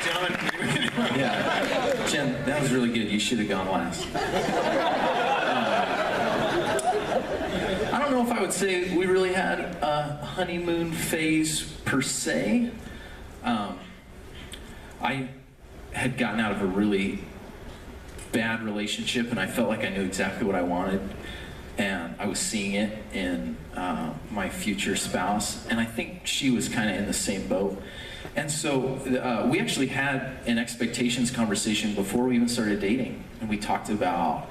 Gentlemen. Yeah. Jen, that was really good. You should have gone last. I don't know if I would say we really had a honeymoon phase per se. I had gotten out of a really bad relationship and I felt like I knew exactly what I wanted, and I was seeing it in my future spouse, and I think she was kind of in the same boat. And so we actually had an expectations conversation before we even started dating, and we talked about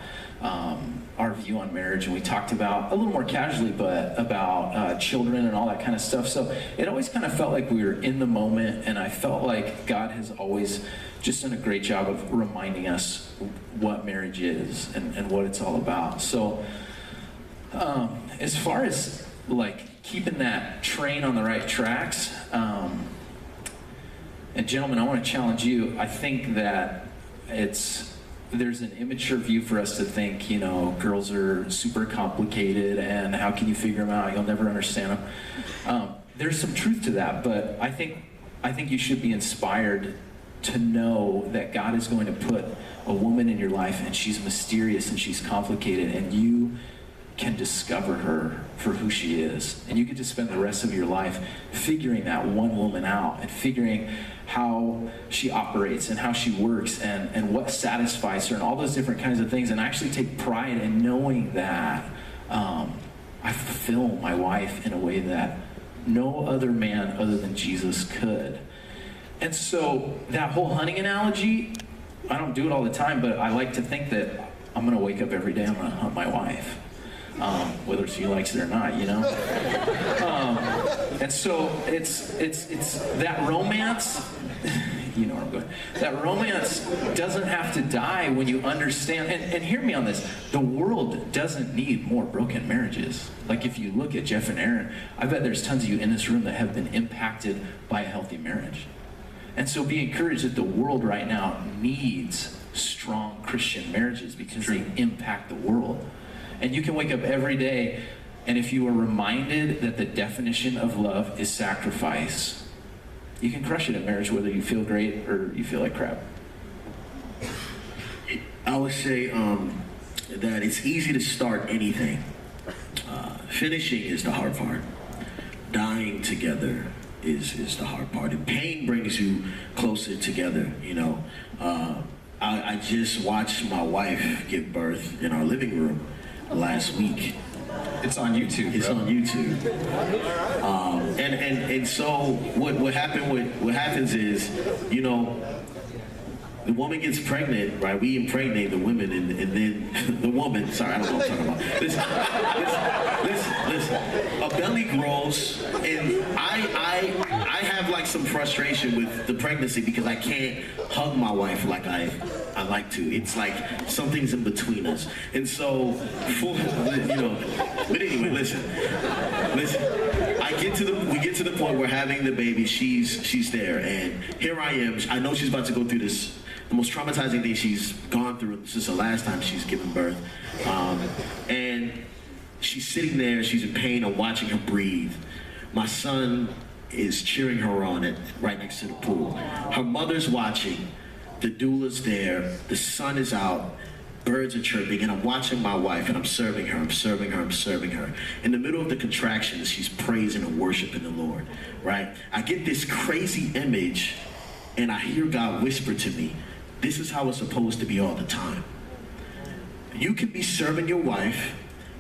our view on marriage, and we talked about, a little more casually, but about children and all that kind of stuff. So it always kind of felt like we were in the moment, and I felt like God has always just done a great job of reminding us what marriage is and what it's all about. So as far as like keeping that train on the right tracks, and gentlemen, I want to challenge you. I think that there's an immature view for us to think, you know, girls are super complicated and how can you figure them out? You'll never understand them. There's some truth to that, but I think you should be inspired to know that God is going to put a woman in your life and she's mysterious and she's complicated, and you can discover her for who she is. And you get to spend the rest of your life figuring that one woman out and figuring how she operates and how she works and what satisfies her and all those different kinds of things. And I actually take pride in knowing that I fulfill my wife in a way that no other man other than Jesus could. And so that whole hunting analogy, I don't do it all the time, but I like to think that I'm gonna wake up every day, I'm gonna hunt my wife. Whether she likes it or not, you know? And so it's that romance, you know where I'm going. That romance doesn't have to die when you understand, and hear me on this, the world doesn't need more broken marriages. Like if you look at Jeff and Aaron, I bet there's tons of you in this room that have been impacted by a healthy marriage. And so be encouraged that the world right now needs strong Christian marriages because they impact the world. And you can wake up every day, and if you are reminded that the definition of love is sacrifice, you can crush it in marriage whether you feel great or you feel like crap. I would say that it's easy to start anything. Finishing is the hard part. Dying together is the hard part. And pain brings you closer together, you know. I just watched my wife give birth in our living room last week. It's on YouTube. It's on YouTube. And so what happens is, you know, the woman gets pregnant, right? We impregnate the women, and then the woman, sorry, I don't know what I'm talking about. Listen. A belly grows, and I have like some frustration with the pregnancy because I can't hug my wife like I like to. It's like something's in between us. And so, you know, but anyway, listen. We get to the point where having the baby, she's there, and here I am. I know she's about to go through this, the most traumatizing thing she's gone through since the last time she's given birth. And she's sitting there, she's in pain, I'm watching her breathe. My son is cheering her on right next to the pool. Her mother's watching, the doula's there, the sun is out, birds are chirping, and I'm watching my wife, and I'm serving her. In the middle of the contractions, she's praising and worshiping the Lord, right? I get this crazy image, and I hear God whisper to me, this is how it's supposed to be all the time. You could be serving your wife,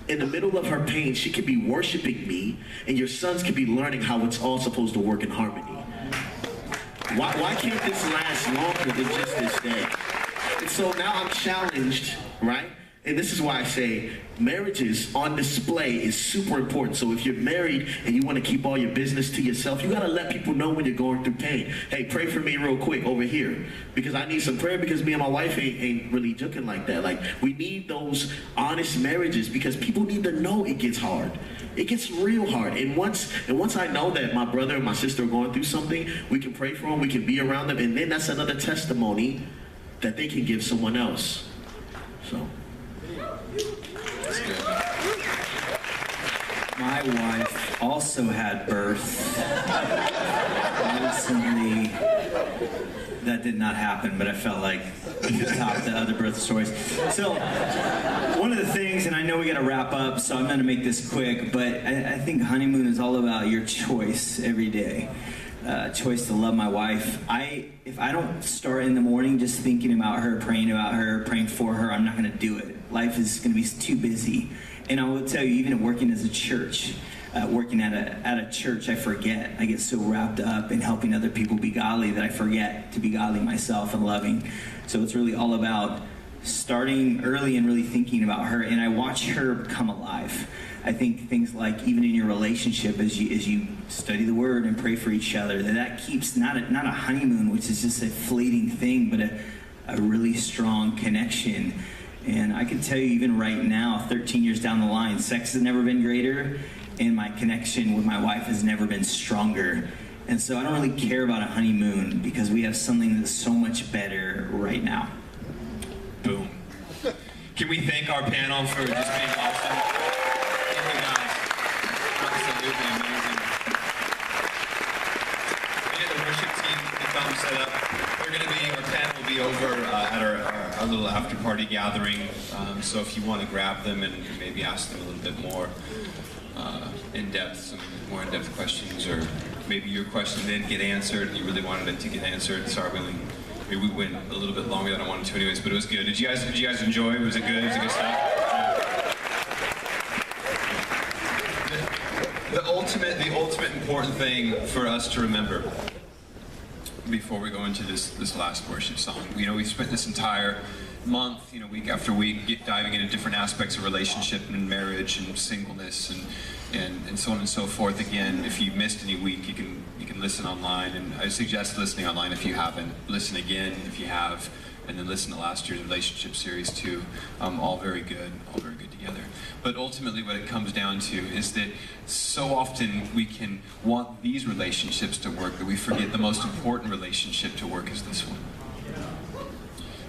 in the middle of her pain, she could be worshiping me, and your sons could be learning how it's all supposed to work in harmony. Why can't this last longer than just this day? And so now I'm challenged, right? And this is why I say marriages on display is super important. So if you're married and you want to keep all your business to yourself, you got to let people know when you're going through pain. Hey, pray for me real quick over here because I need some prayer because me and my wife ain't really joking like that. Like, we need those honest marriages because people need to know it gets hard. It gets real hard. And once I know that my brother and my sister are going through something, we can pray for them, we can be around them, and then that's another testimony that they can give someone else. So. That's good. My wife also had birth recently, that did not happen, but I felt like we could top the other birth stories. So, one of the things, and I know we got to wrap up, so I'm going to make this quick, but I think honeymoon is all about your choice every day. Choice to love my wife. If I don't start in the morning just thinking about her, praying for her, I'm not going to do it. Life is going to be too busy. And I will tell you, even working as a church, working at a church, I forget. I get so wrapped up in helping other people be godly that I forget to be godly myself and loving. So it's really all about starting early and really thinking about her. And I watch her come alive. I think things like even in your relationship, as you study the Word and pray for each other, that keeps not a honeymoon, which is just a fleeting thing, but a really strong connection. And I can tell you, even right now, 13 years down the line, sex has never been greater, and my connection with my wife has never been stronger. And so I don't really care about a honeymoon because we have something that's so much better right now. Boom. Can we thank our panel for just being awesome? Thank you guys. Absolutely amazing. We get the worship team to come set up. Our panel will be over at our little after party gathering. So if you want to grab them and maybe ask them a little bit more some more in-depth questions, or maybe your question didn't get answered and you really wanted it to get answered. Sorry, we went a little bit longer than I wanted to anyways, but it was good. Did you guys enjoy? Was it good? Was it good stuff? The ultimate important thing for us to remember before we go into this last worship song. You know, we spent this entire month, week after week, diving into different aspects of relationship and marriage and singleness and so on and so forth. Again, if you missed any week, you can listen online, and I suggest listening online if you haven't. Listen again if you have, and then listen to last year's relationship series too. All very good together. But ultimately what it comes down to is that so often we can want these relationships to work that we forget the most important relationship to work is this one.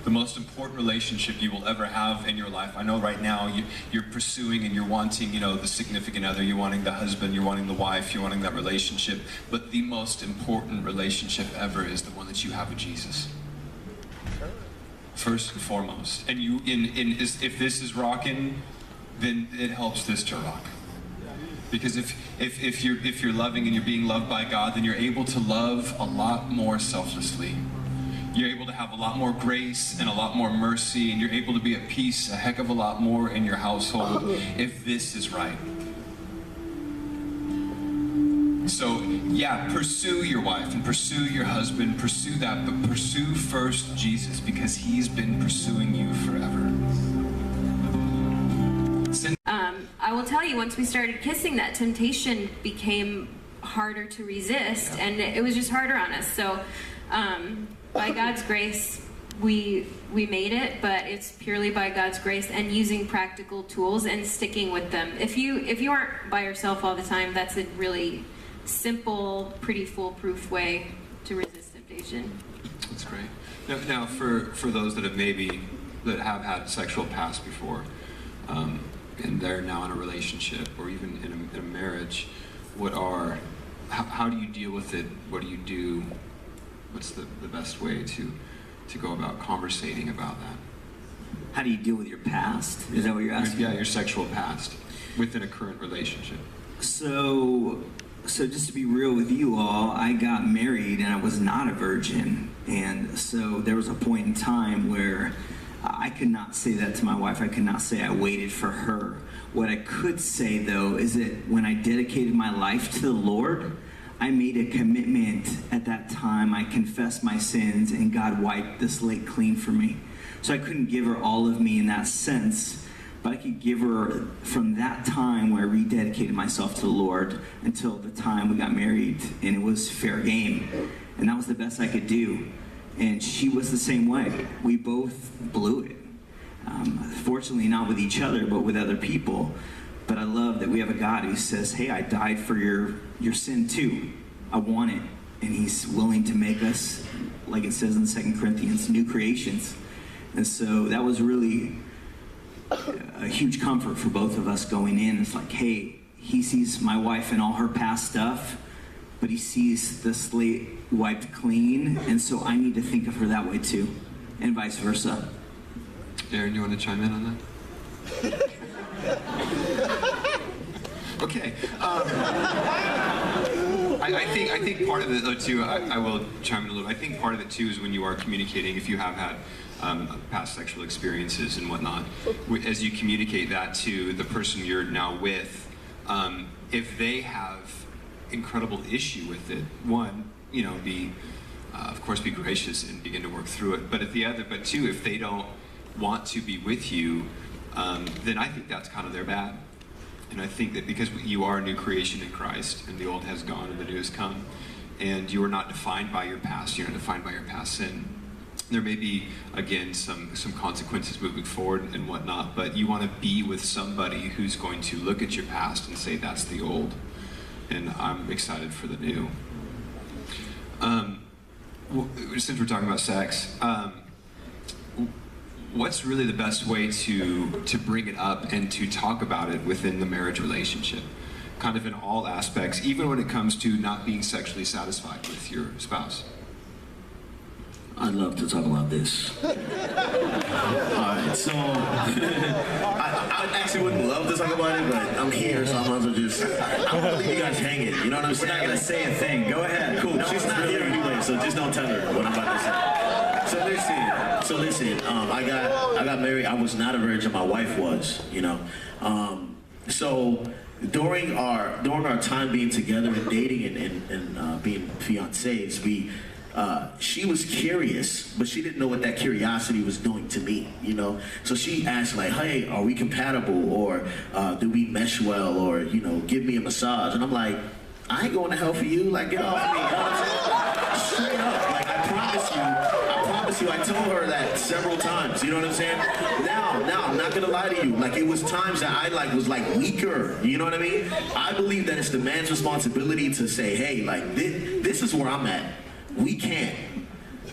The most important relationship you will ever have in your life. I know right now you're pursuing and you're wanting, the significant other, you're wanting the husband, you're wanting the wife, you're wanting that relationship. But the most important relationship ever is the one that you have with Jesus. First and foremost. And if this is rocking, then it helps this to rock. Because if you're loving and you're being loved by God, then you're able to love a lot more selflessly. You're able to have a lot more grace and a lot more mercy, and you're able to be at peace a heck of a lot more in your household if this is right. So, yeah, pursue your wife and pursue your husband, pursue that, but pursue first Jesus, because he's been pursuing you forever. I will tell you, once we started kissing, that temptation became harder to resist, and it was just harder on us. So, by God's grace, we made it, but it's purely by God's grace and using practical tools and sticking with them. If you aren't by yourself all the time, that's a really simple, pretty foolproof way to resist temptation. That's great. Now for those that have had sexual past before, and they're now in a relationship or even in a marriage, how do you deal with it? What do you do? What's the best way to go about conversating about that? How do you deal with your past? Is that what you're asking? Yeah, your sexual past within a current relationship. So just to be real with you all, I got married and I was not a virgin. And so there was a point in time where I could not say that to my wife. I could not say I waited for her. What I could say, though, is that when I dedicated my life to the Lord, I made a commitment at that time. I confessed my sins, and God wiped the slate clean for me. So I couldn't give her all of me in that sense, but I could give her from that time where I rededicated myself to the Lord until the time we got married, and it was fair game. And that was the best I could do. And she was the same way. We both blew it. Fortunately, not with each other, but with other people. But I love that we have a God who says, hey, I died for your sin too. I want it. And he's willing to make us, like it says in 2 Corinthians, new creations. And so that was really a huge comfort for both of us going in. It's like, hey, he sees my wife and all her past stuff, but he sees the slate wiped clean, and so I need to think of her that way too, and vice versa. Aaron, you want to chime in on that? Okay. I think part of it though too. I will chime in a little. I think part of it too is when you are communicating, if you have had past sexual experiences and whatnot, as you communicate that to the person you're now with, if they have incredible issue with it, one, of course, be gracious and begin to work through it. But but two, if they don't want to be with you, then I think that's kind of their bad. And I think that because you are a new creation in Christ, and the old has gone and the new has come, and you are not defined by your past, you're not defined by your past sin. There may be, again, some consequences moving forward and whatnot, but you want to be with somebody who's going to look at your past and say, that's the old, and I'm excited for the new. Since we're talking about sex, what's really the best way to bring it up and to talk about it within the marriage relationship? Kind of in all aspects, even when it comes to not being sexually satisfied with your spouse. I'd love to talk about this. Alright, so I actually wouldn't love to talk about it, but I'm here, so I might as well just, I'm gonna leave you guys hanging, you know what I'm saying? We're not gonna say a thing. Go ahead. Cool, she's not here anyway, so just don't tell her what I'm about to say. So listen, I got married. I was not a virgin, my wife was, so during our time being together and dating and being fiancés, she was curious, but she didn't know what that curiosity was doing to me, So she asked like, hey, are we compatible? Or do we mesh well? Or, give me a massage. And I'm like, I ain't going to hell for you. Like, get off me. You know what I'm saying? Straight up. Like, I promise you, I told her that several times. You know what I'm saying? Now, I'm not going to lie to you. Like, it was times that I was weaker. You know what I mean? I believe that it's the man's responsibility to say, hey, like, this is where I'm at. We can't.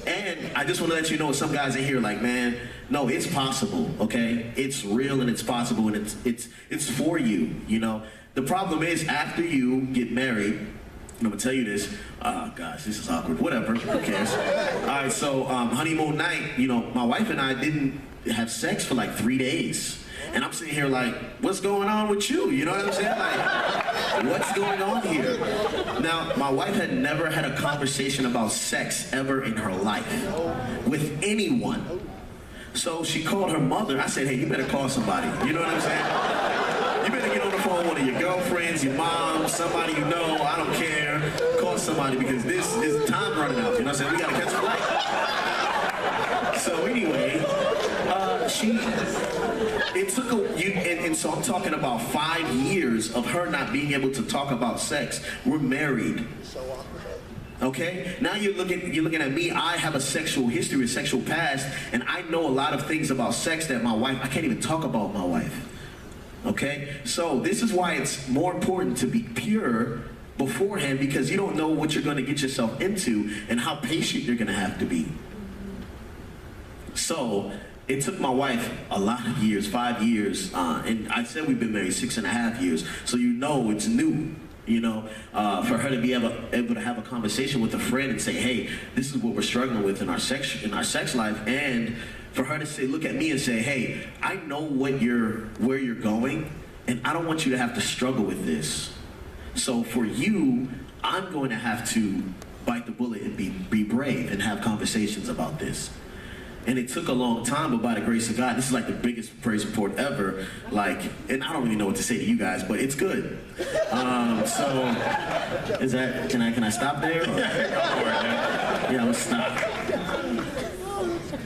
And I just want to let you know, some guys in here like, man, no, it's possible, okay? It's real and it's possible and it's for you, The problem is after you get married, and I'm gonna tell you this, gosh, this is awkward, whatever, who cares? All right, so honeymoon night, my wife and I didn't have sex for like 3 days. And I'm sitting here like, what's going on with you? You know what I'm saying? Like, what's going on here? Now, my wife had never had a conversation about sex ever in her life with anyone. So she called her mother. I said, hey, you better call somebody. You know what I'm saying? You better get on the phone with one of your girlfriends, your mom, somebody you know, I don't care. Call somebody because this is time running out. You know what I'm saying? We gotta catch a flight. So anyway, it took and so I'm talking about 5 years of her not being able to talk about sex. We're married. Okay? Now you're looking at me. I have a sexual history, a sexual past, and I know a lot of things about sex that my wife, I can't even talk about my wife. Okay? So this is why it's more important to be pure beforehand, because you don't know what you're going to get yourself into and how patient you're going to have to be. So it took my wife a lot of years, 5 years, and I said we've been married 6.5 years, so it's new, for her to be able to have a conversation with a friend and say, hey, this is what we're struggling with in our sex life, and for her to say, look at me and say, hey, I know where you're going, and I don't want you to have to struggle with this. So for you, I'm going to have to bite the bullet and be brave and have conversations about this. And it took a long time, but by the grace of God, this is like the biggest praise report ever. And I don't really know what to say to you guys, but it's good. So, can I stop there? Yeah, let's stop.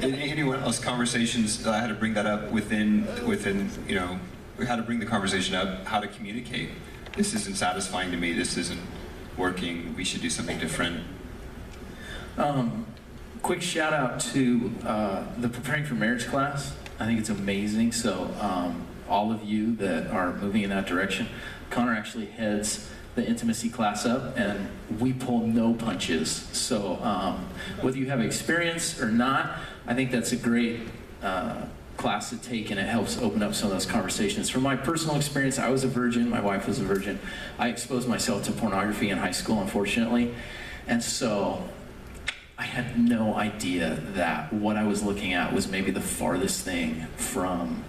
Anyone else conversations? I had to bring that up within. We had to bring the conversation up. How to communicate. This isn't satisfying to me. This isn't working. We should do something different. Quick shout out to the Preparing for Marriage class. I think it's amazing. So all of you that are moving in that direction, Connor actually heads the intimacy class up, and we pull no punches. So whether you have experience or not, I think that's a great class to take, and it helps open up some of those conversations. From my personal experience, I was a virgin, my wife was a virgin. I exposed myself to pornography in high school, unfortunately, and so had no idea that what I was looking at was maybe the farthest thing from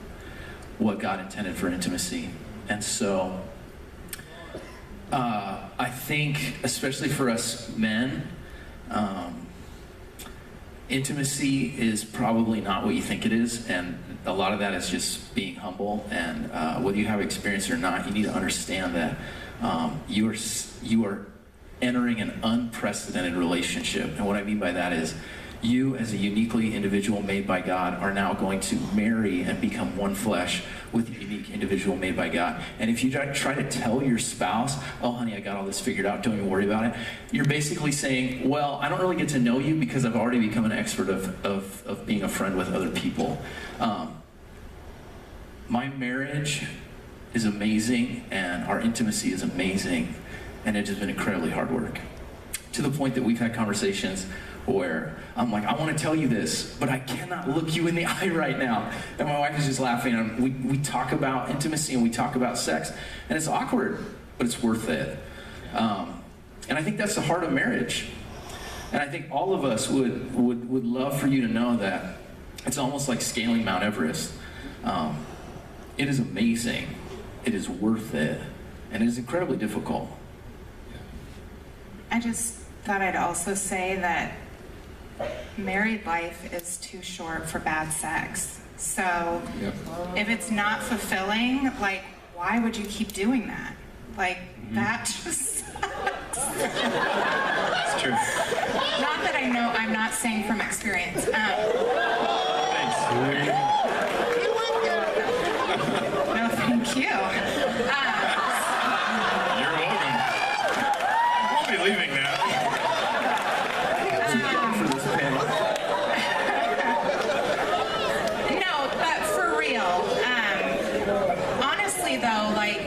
what God intended for intimacy. And so I think, especially for us men, intimacy is probably not what you think it is, and a lot of that is just being humble. And whether you have experience or not, you need to understand that you are entering an unprecedented relationship. And what I mean by that is, you as a uniquely individual made by God are now going to marry and become one flesh with a unique individual made by God. And if you try to tell your spouse, oh honey, I got all this figured out, don't even worry about it, you're basically saying, well, I don't really get to know you because I've already become an expert of being a friend with other people. My marriage is amazing, and our intimacy is amazing, and it has been incredibly hard work. To the point that we've had conversations where I'm like, I want to tell you this, but I cannot look you in the eye right now. And my wife is just laughing, and we talk about intimacy and we talk about sex, and it's awkward, but it's worth it. And I think that's the heart of marriage. And I think all of us would love for you to know that it's almost like scaling Mount Everest. It is amazing, it is worth it, and it is incredibly difficult. I just thought I'd also say that married life is too short for bad sex. So if it's not fulfilling, like, why would you keep doing that? Like, that just sucks. It's true. Not that I know, I'm not saying from experience. Thanks. No, thank you. You're welcome. I'll be leaving now. No, but for real, honestly though, like,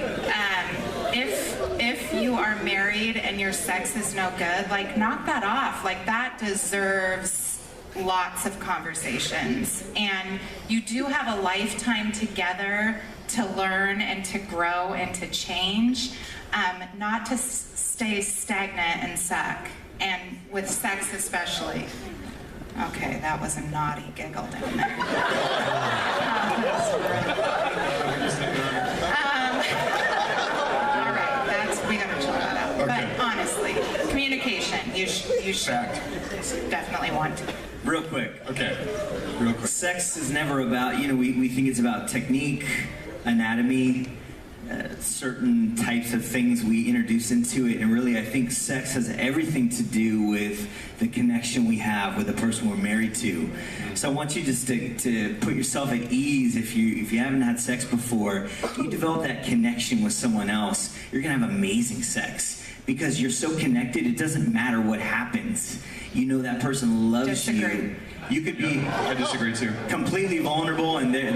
if you are married and your sex is no good, like, knock that off. Like, that deserves lots of conversations. And you do have a lifetime together to learn and to grow and to change, not to stay stagnant and suck. And with sex especially. Okay, that was a naughty giggle down there. All right, we gotta chill that out. Okay. But honestly, communication, you should definitely want to. Real quick. Okay. Real quick. Sex is never about, we think it's about technique, anatomy, certain types of things we introduce into it, and really I think sex has everything to do with the connection we have with the person we're married to. So I want you just to put yourself at ease. If you haven't had sex before, you develop that connection with someone else, you're gonna have amazing sex because you're so connected. It doesn't matter what happens. You know that person loves Disagree. you. You could be I disagree too. completely vulnerable, and they're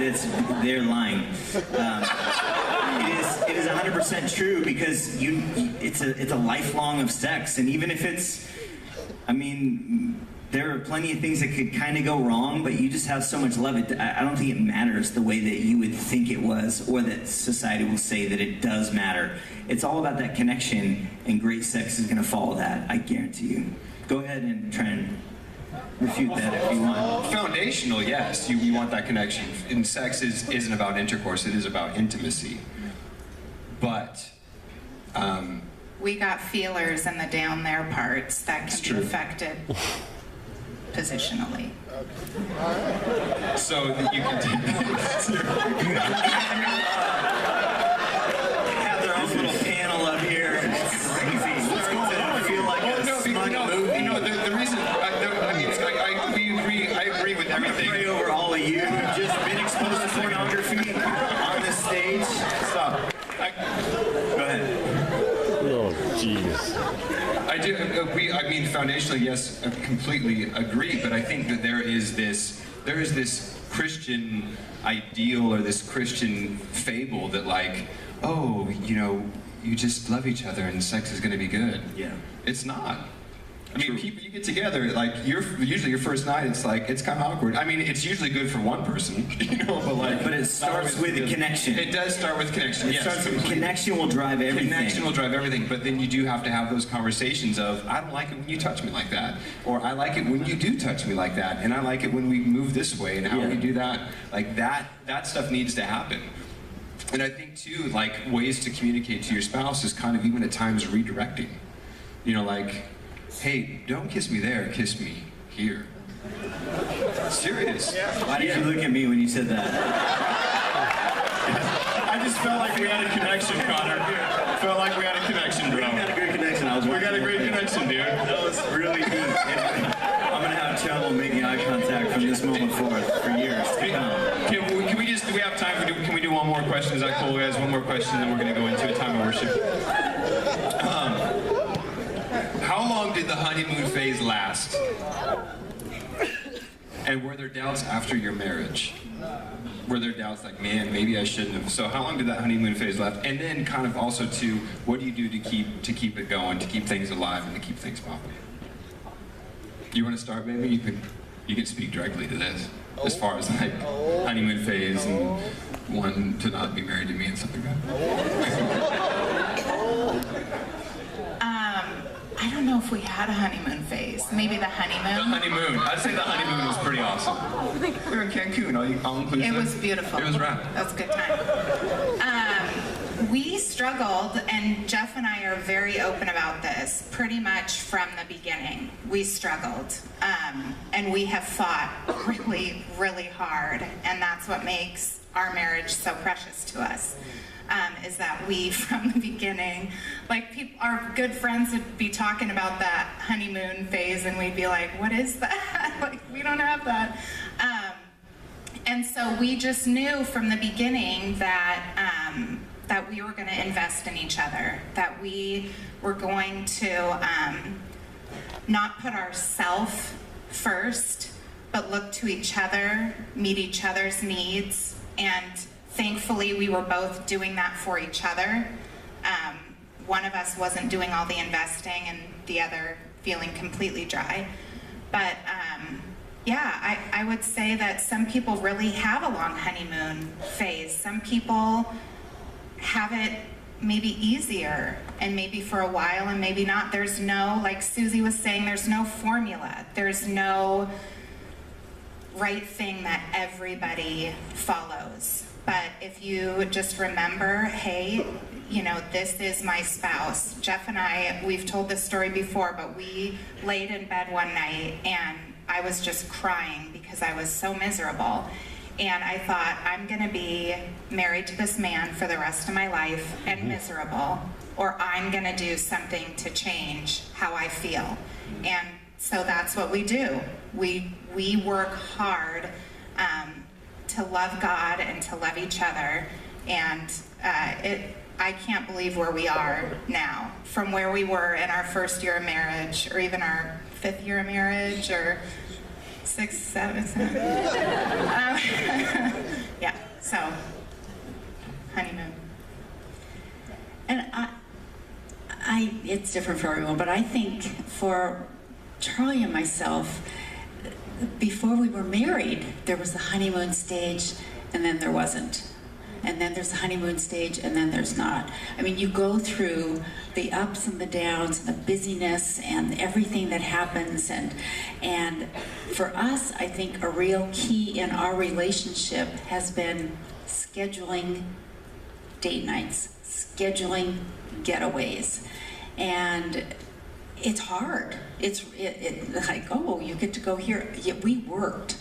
lying. It is 100% true because it's a lifelong of sex, and even if it's, there are plenty of things that could kind of go wrong, but you just have so much love. I don't think it matters the way that you would think it was, or that society will say that it does matter. It's all about that connection, and great sex is going to follow that. I guarantee you. Go ahead and try and refute that if you want. Foundational, yes. You want that connection. And sex isn't about intercourse, it is about intimacy. But We got feelers in the down there parts that It's can true. be affected positionally. so that you can Have their own little panel up here. It's crazy. I feel like a smug movie. the reason I agree with I'm gonna everything. pray over all of you who've just been exposed to pornography on this stage. Stop. Go ahead. Oh, jeez. I do. Foundationally, yes, I completely agree. But I think that there is this Christian ideal or this Christian fable that, like, oh, you just love each other and sex is going to be good. Yeah. It's not. I mean, people, you get together, like, usually your first night, it's kind of awkward. I mean, it's usually good for one person, But it starts with a connection. It does start with connection, It yes. starts with connection will drive everything. Connection will drive everything, but then you do have to have those conversations of, I don't like it when you touch me like that, or I like it when you do touch me like that, and I like it when we move this way, and how we do that. Like, that stuff needs to happen. And I think too, like, ways to communicate to your spouse is kind of even at times redirecting. You know, like, hey, don't kiss me there, kiss me here. Serious. Why did you look at me when you said that? I just felt like we had a connection, Connor. Felt like we had a connection, bro. We got a great connection. We got a great connection, dude. That was really good. I'm gonna have trouble making eye contact from this moment forward for years to come. Can we just, do we have time for, can we do one more question? Is that cool, guys? One more question, then we're going to go into a time of worship. How long did the honeymoon phase last? And were there doubts after your marriage? Were there doubts like, man, maybe I shouldn't have? So how long did that honeymoon phase last? And then kind of also too, what do you do to keep it going, to keep things alive and to keep things popping? You want to start, baby? You can speak directly to this. As far as like honeymoon phase and one to not be married to me and stuff like that. I don't know if we had a honeymoon phase. Maybe the honeymoon. The honeymoon. I'd say the honeymoon was pretty awesome. We were in Cancun, all inclusive. It was beautiful. It was rad. That was a good time. We struggled, and Jeff and I are very open about this, pretty much from the beginning. We struggled. And we have fought really, really hard. And that's what makes our marriage so precious to us. Is that we, from the beginning, like our good friends would be talking about that honeymoon phase, and we'd be like, what is that? Like, we don't have that. And so we just knew from the beginning that that we were going to invest in each other, that we were going to not put ourselves first, but look to each other, meet each other's needs, and thankfully we were both doing that for each other. One of us wasn't doing all the investing and the other feeling completely dry. But yeah, I would say that some people really have a long honeymoon phase. Some people have it maybe easier, and maybe for a while and maybe not. There's no, like Susie was saying, there's no formula. There's no right thing that everybody follows. But if you just remember, hey, you know, this is my spouse. Jeff and I, we've told this story before, but we laid in bed one night and I was just crying because I was so miserable. And I thought, I'm gonna be married to this man for the rest of my life and miserable, or I'm gonna do something to change how I feel. And so that's what we do. We work hard to love God and to love each other. And I can't believe where we are now, from where we were in our first year of marriage, or even our 5th year of marriage, or 6th, 7th. Yeah, so honeymoon. And it's different for everyone, but I think for Charlie and myself, before we were married, there was the honeymoon stage, and then there wasn't. And then there's the honeymoon stage, and then there's not. I mean, you go through the ups and the downs, and the busyness, and everything that happens. And for us, I think a real key in our relationship has been scheduling date nights, scheduling getaways. And it's hard. It's like, oh, you get to go here. Yeah, we worked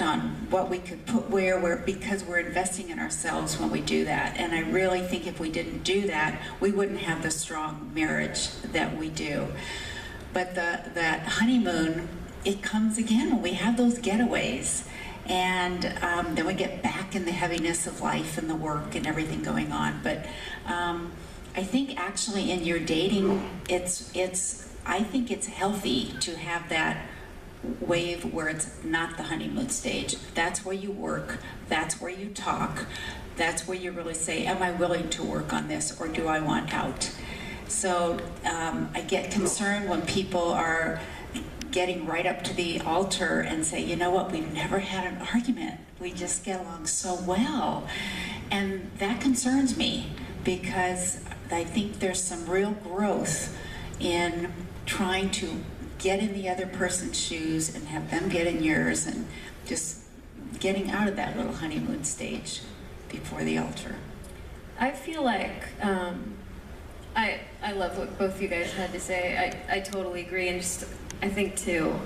on what we could put where, because we're investing in ourselves when we do that. And I really think if we didn't do that, we wouldn't have the strong marriage that we do. But that honeymoon, it comes again when we have those getaways. And then we get back in the heaviness of life and the work and everything going on. But I think actually in your dating, I think it's healthy to have that wave where it's not the honeymoon stage. That's where you work, that's where you talk, that's where you really say, am I willing to work on this, or do I want out? So I get concerned when people are getting right up to the altar and say, you know what, we've never had an argument. We just get along so well. And that concerns me because I think there's some real growth in trying to get in the other person's shoes and have them get in yours and just getting out of that little honeymoon stage before the altar. I feel like I love what both you guys had to say. I totally agree, and just I think to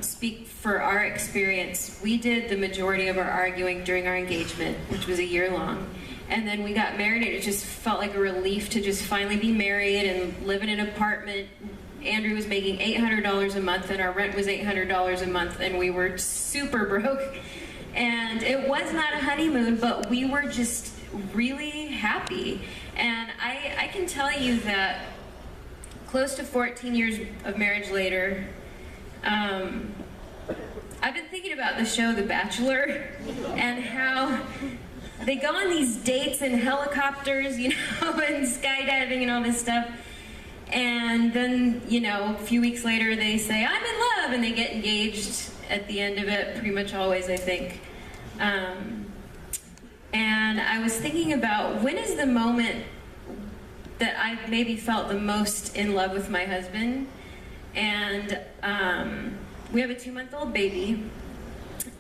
speak for our experience, we did the majority of our arguing during our engagement, which was a year long, and then we got married, and it just felt like a relief to just finally be married and live in an apartment. Andrew was making $800 a month, and our rent was $800 a month, and we were super broke. And it was not a honeymoon, but we were just really happy. And I can tell you that close to 14 years of marriage later, I've been thinking about the show The Bachelor and how they go on these dates in helicopters, you know, and skydiving and all this stuff. And then, you know, a few weeks later they say, I'm in love, and they get engaged at the end of it, pretty much always, I think. And I was thinking about when is the moment that I maybe felt the most in love with my husband. And we have a 2-month-old baby.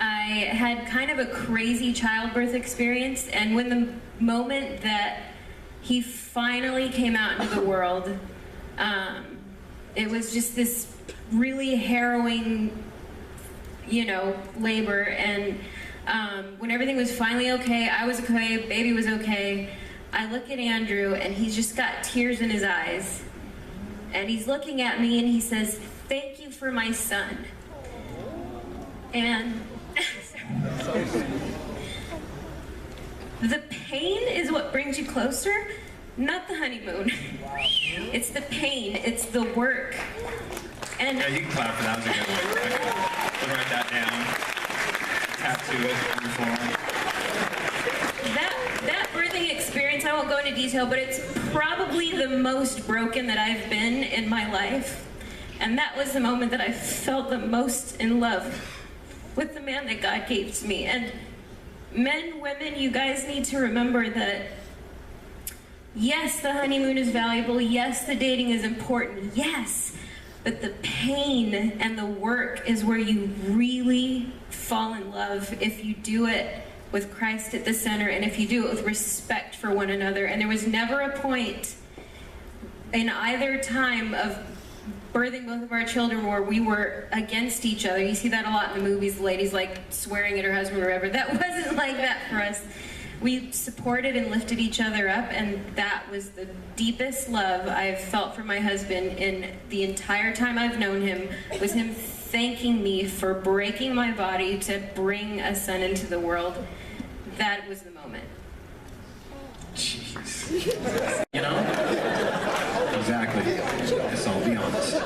I had kind of a crazy childbirth experience, and when the moment that he finally came out into the world, it was just this really harrowing, you know, labor. And when everything was finally okay, I was okay, baby was okay, I look at Andrew and he's just got tears in his eyes. And he's looking at me and he says, thank you for my son. And the pain is what brings you closer, not the honeymoon. It's the pain, it's the work. And Yeah, you can clap for that. That was a good one. We'll write that down. Tattoo it on your forearm. that birthing experience, I won't go into detail, but it's probably the most broken that I've been in my life. And that was the moment that I felt the most in love with the man that God gave to me. And men, women, you guys need to remember that yes, the honeymoon is valuable. Yes, the dating is important. Yes, but the pain and the work is where you really fall in love if you do it with Christ at the center and if you do it with respect for one another. And there was never a point in either time of birthing both of our children where we were against each other. You see that a lot in the movies, the ladies like swearing at her husband or whatever. That wasn't like that for us. We supported and lifted each other up, and that was the deepest love I've felt for my husband in the entire time I've known him, was him thanking me for breaking my body to bring a son into the world. That was the moment. Jeez. You know? Exactly. Let's all be honest.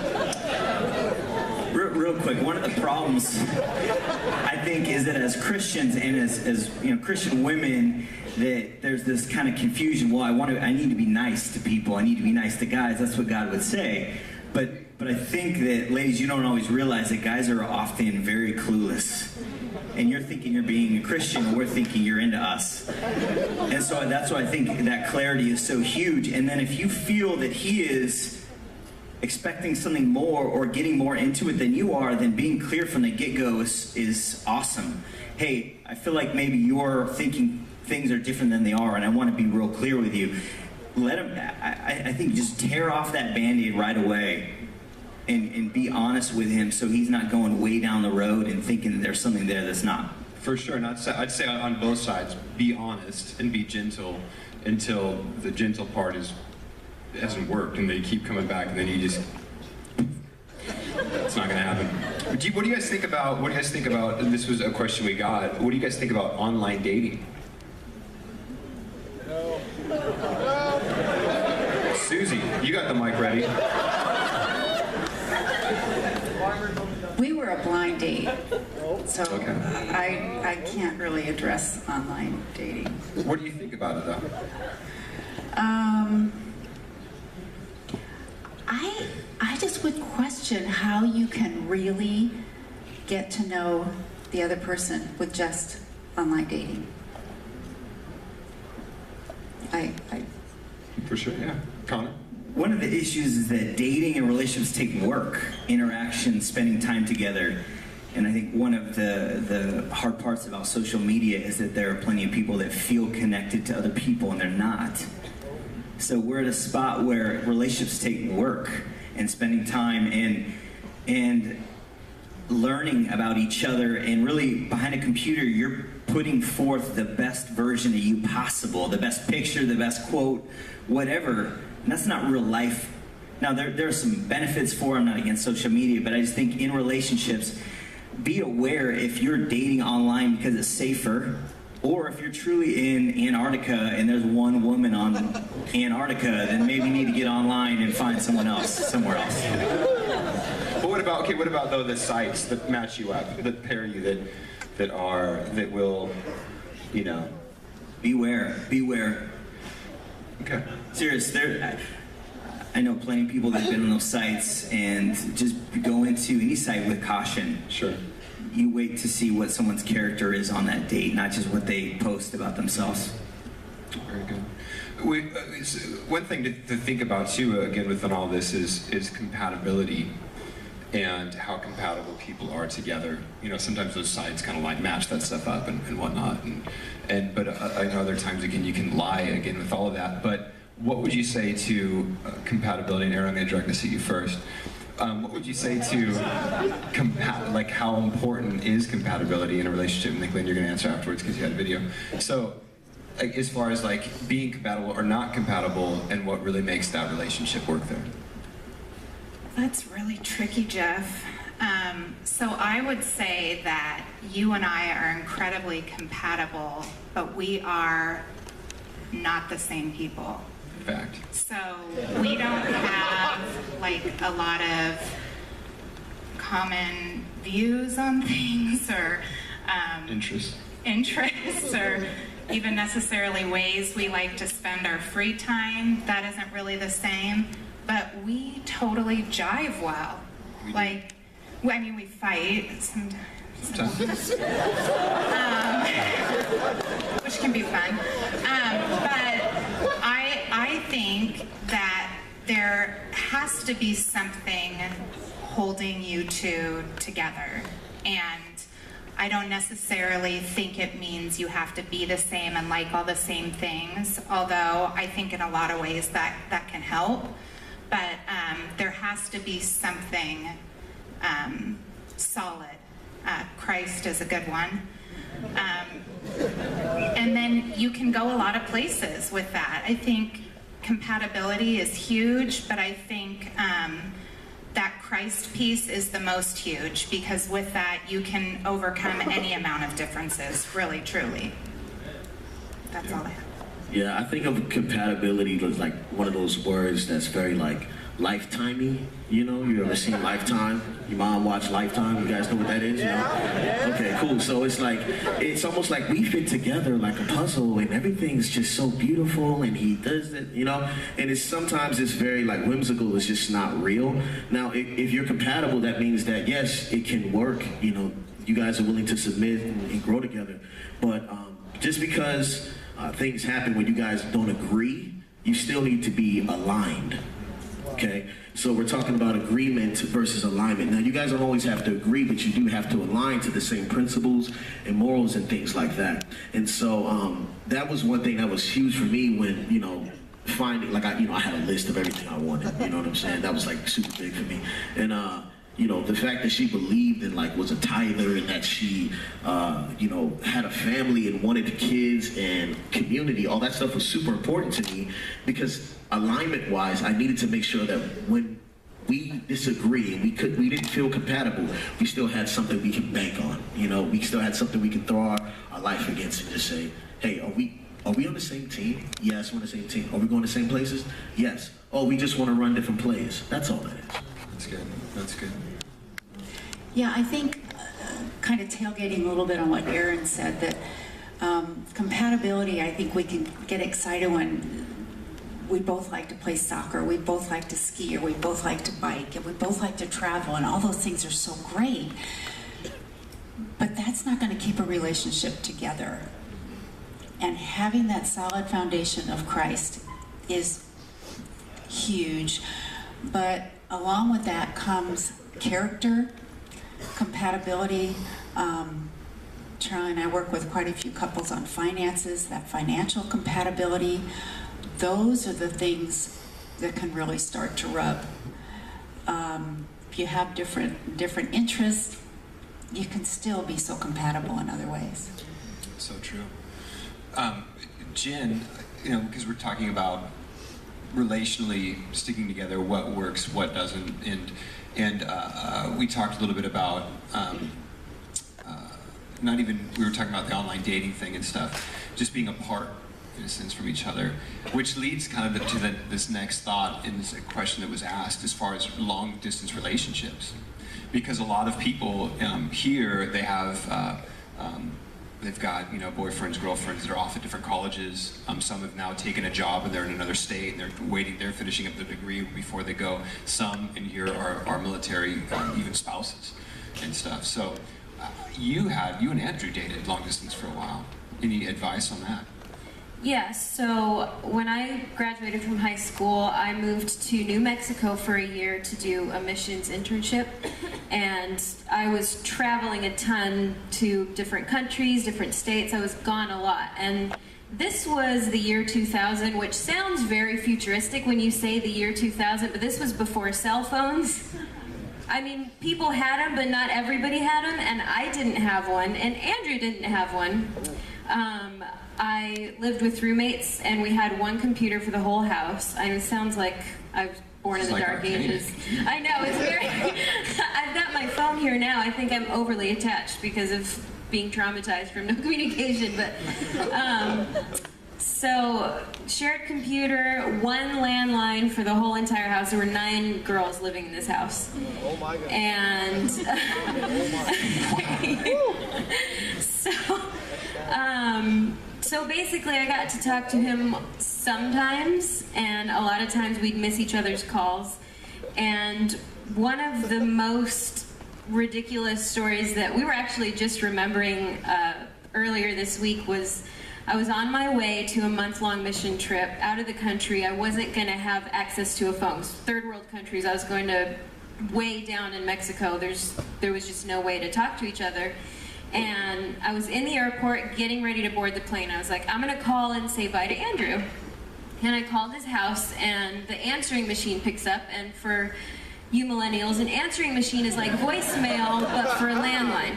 Real quick, one of the problems I think is that as Christians and as you know, Christian women, that there's this kind of confusion. Well, I need to be nice to people. I need to be nice to guys. That's what God would say. But I think that, ladies, you don't always realize that guys are often very clueless. And you're thinking you're being a Christian, and we're thinking you're into us. And so that's why I think that clarity is so huge. And then if you feel that he is expecting something more or getting more into it than you are, then being clear from the get-go is awesome. Hey, I feel like maybe you're thinking things are different than they are, and I want to be real clear with you. Let him, I think just tear off that Band-Aid right away and be honest with him so he's not going way down the road and thinking that there's something there that's not. For sure. I'd say on both sides, be honest and be gentle until the gentle part hasn't worked, and they keep coming back, and then you just, it's not going to happen. What do you guys think about, and this was a question we got, what do you guys think about online dating? Susie, you got the mic ready. We were a blind date, so Okay. I can't really address online dating. What do you think about it, though? just would question how you can really get to know the other person with just online dating. I For sure, yeah. Connor? One of the issues is that dating and relationships take work, interaction, spending time together. And I think one of the hard parts about social media is that there are plenty of people that feel connected to other people and they're not. So we're at a spot where relationships take work and spending time and learning about each other, and really behind a computer you're putting forth the best version of you possible, the best picture, the best quote, whatever. And that's not real life. Now there are some benefits for, I'm not against social media, but I just think in relationships, be aware if you're dating online because it's safer, or if you're truly in Antarctica and there's one woman on Antarctica, then maybe you need to get online and find someone else somewhere else. But what about though the sites that match you up, that pair you, that will, you know? Beware. Okay. Serious, I know plenty of people that have been on those sites, and just go into any site with caution. Sure. You wait to see what someone's character is on that date, not just what they post about themselves. Very good. One thing to think about too, again, within all this is compatibility and how compatible people are together. You know, sometimes those sites kind of like match that stuff up and whatnot, but I know other times again you can lie again with all of that. But what would you say to compatibility? And Aaron, I'm going to direct this at you first. What would you say to like how important is compatibility in a relationship? And Nick, you're going to answer afterwards because you had a video. So, like, as far as like being compatible or not compatible, and what really makes that relationship work there? That's really tricky, Jeff. So I would say that you and I are incredibly compatible, but we are not the same people. Fact. So we don't have like a lot of common views on things, or interests, or even necessarily ways we like to spend our free time. That isn't really the same, but we totally jive well. Like, I mean, we fight sometimes. Which can be fun. But I think that there has to be something holding you two together. And I don't necessarily think it means you have to be the same and like all the same things, although I think in a lot of ways that can help. But there has to be something solid. Christ is a good one. And then you can go a lot of places with that. I think compatibility is huge, but I think that Christ piece is the most huge, because with that you can overcome any amount of differences, really, truly. That's all I have. Yeah, I think of compatibility as like one of those words that's very like Lifetimey. You know, you ever seen Lifetime? Your mom watched Lifetime? You guys know what that is? You know? Okay, cool. So it's like, it's almost like we fit together like a puzzle, and everything's just so beautiful, and he does it, you know? And it's sometimes it's very like whimsical, it's just not real. Now, if you're compatible, that means that yes, it can work, you know, you guys are willing to submit and grow together. But just because things happen when you guys don't agree, you still need to be aligned. Okay, so we're talking about agreement versus alignment. Now, you guys don't always have to agree, but you do have to align to the same principles and morals and things like that. And so that was one thing that was huge for me when, you know, finding, like, I had a list of everything I wanted, you know what I'm saying? That was like super big for me. And, you know, the fact that she believed and like was a tither, and that she, you know, had a family and wanted kids and community, all that stuff was super important to me, because alignment-wise, I needed to make sure that when we disagree and we didn't feel compatible, we still had something we can bank on. You know, we still had something we can throw our life against and just say, hey, are we on the same team? Yes, we're on the same team. Are we going to the same places? Yes. Oh, we just want to run different plays. That's all that is. That's good. That's good. Yeah, I think kind of tailgating a little bit on what Aaron said, that compatibility, I think we can get excited when we both like to play soccer, we both like to ski, or we both like to bike, and we both like to travel, and all those things are so great. But that's not going to keep a relationship together. And having that solid foundation of Christ is huge. But along with that comes character, compatibility. Charlie and I work with quite a few couples on finances, that financial compatibility. Those are the things that can really start to rub. If you have different interests, you can still be so compatible in other ways. So true. Jen, because we're talking about relationally sticking together, what works, what doesn't, and we talked a little bit about we were talking about the online dating thing and stuff, just being apart in a sense from each other, which leads kind of to this next thought and this question that was asked as far as long distance relationships, because a lot of people here, they have they've got boyfriends, girlfriends that are off at different colleges. Some have now taken a job and they're in another state and they're finishing up their degree before they go. Some in here are military, even spouses and stuff. So you and Andrew dated long distance for a while. Any advice on that? Yes, so when I graduated from high school, I moved to New Mexico for a year to do a missions internship, and I was traveling a ton to different countries, different states. I was gone a lot, and this was the year 2000, which sounds very futuristic when you say the year 2000, but this was before cell phones. I mean, people had them, but not everybody had them, and I didn't have one, and Andrew didn't have one. I lived with roommates, and we had one computer for the whole house. I mean, it sounds like I was born in the dark ages. I know, it's very... I've got my phone here now. I think I'm overly attached because of being traumatized from no communication, but... So, shared computer, one landline for the whole entire house. There were 9 girls living in this house. Oh my God. And... So basically I got to talk to him sometimes, and a lot of times we'd miss each other's calls. And one of the most ridiculous stories that we were actually just remembering earlier this week was I was on my way to a month-long mission trip out of the country. I wasn't going to have access to a phone. Third world countries, I was going to way down in Mexico. There was just no way to talk to each other. And I was in the airport getting ready to board the plane. I was like, I'm going to call and say bye to Andrew. And I called his house, and the answering machine picks up. And for you millennials, an answering machine is like voicemail, but for a landline.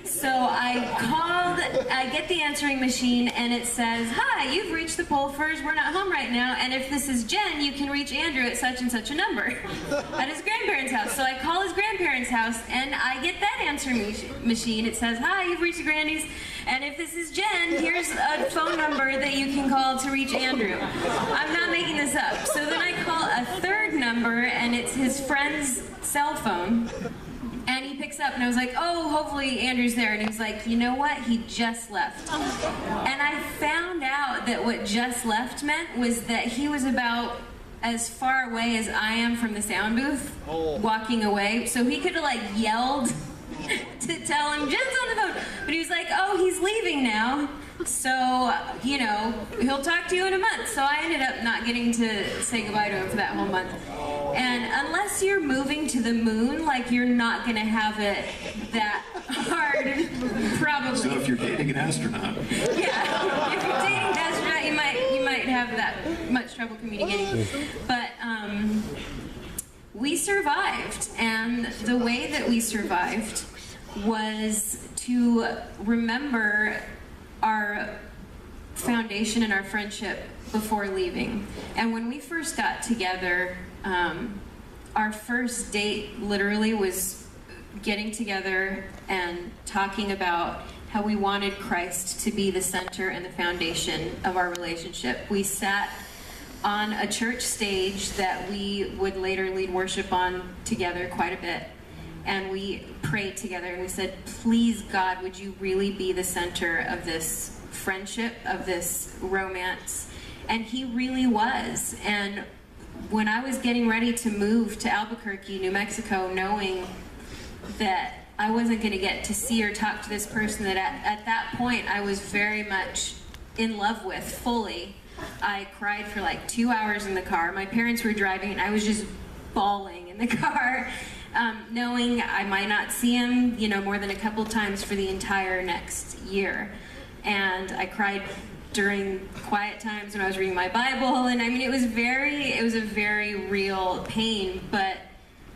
So I get the answering machine, and it says, hi, you've reached the Pulfers. We're not home right now. And if this is Jen, you can reach Andrew at such and such a number at his grandparents' house. So I call his grandparents' house, and I get that answering machine. It says, hi, you've reached the Grandies. And if this is Jen, here's a phone number that you can call to reach Andrew. I'm not making this up. So then I call a third number, and it's his friend's cell phone. And he picks up, and I was like, oh, hopefully Andrew's there. And he was like, you know what? He just left. And I found out that what just left meant was that he was about as far away as I am from the sound booth, walking away. So he could have, like, yelled to tell him, Jen's on the phone. But he was like, oh, he's leaving now. So, he'll talk to you in a month. So I ended up not getting to say goodbye to him for that whole month. And unless you're moving to the moon, like, you're not going to have it that hard, probably. So if you're dating an astronaut. Yeah, if you're dating an astronaut, you might have that much trouble communicating. But we survived, and the way that we survived was to remember our foundation and our friendship before leaving. And when we first got together, our first date literally was getting together and talking about how we wanted Christ to be the center and the foundation of our relationship. We sat on a church stage that we would later lead worship on together quite a bit. And we prayed together, and we said, please, God, would you really be the center of this friendship, of this romance? And he really was. And when I was getting ready to move to Albuquerque, New Mexico, knowing that I wasn't going to get to see or talk to this person that at that point I was very much in love with fully, I cried for like 2 hours in the car. My parents were driving and I was just bawling in the car, knowing I might not see him, more than a couple times for the entire next year. And I cried during quiet times when I was reading my Bible, and I mean, it was a very real pain, but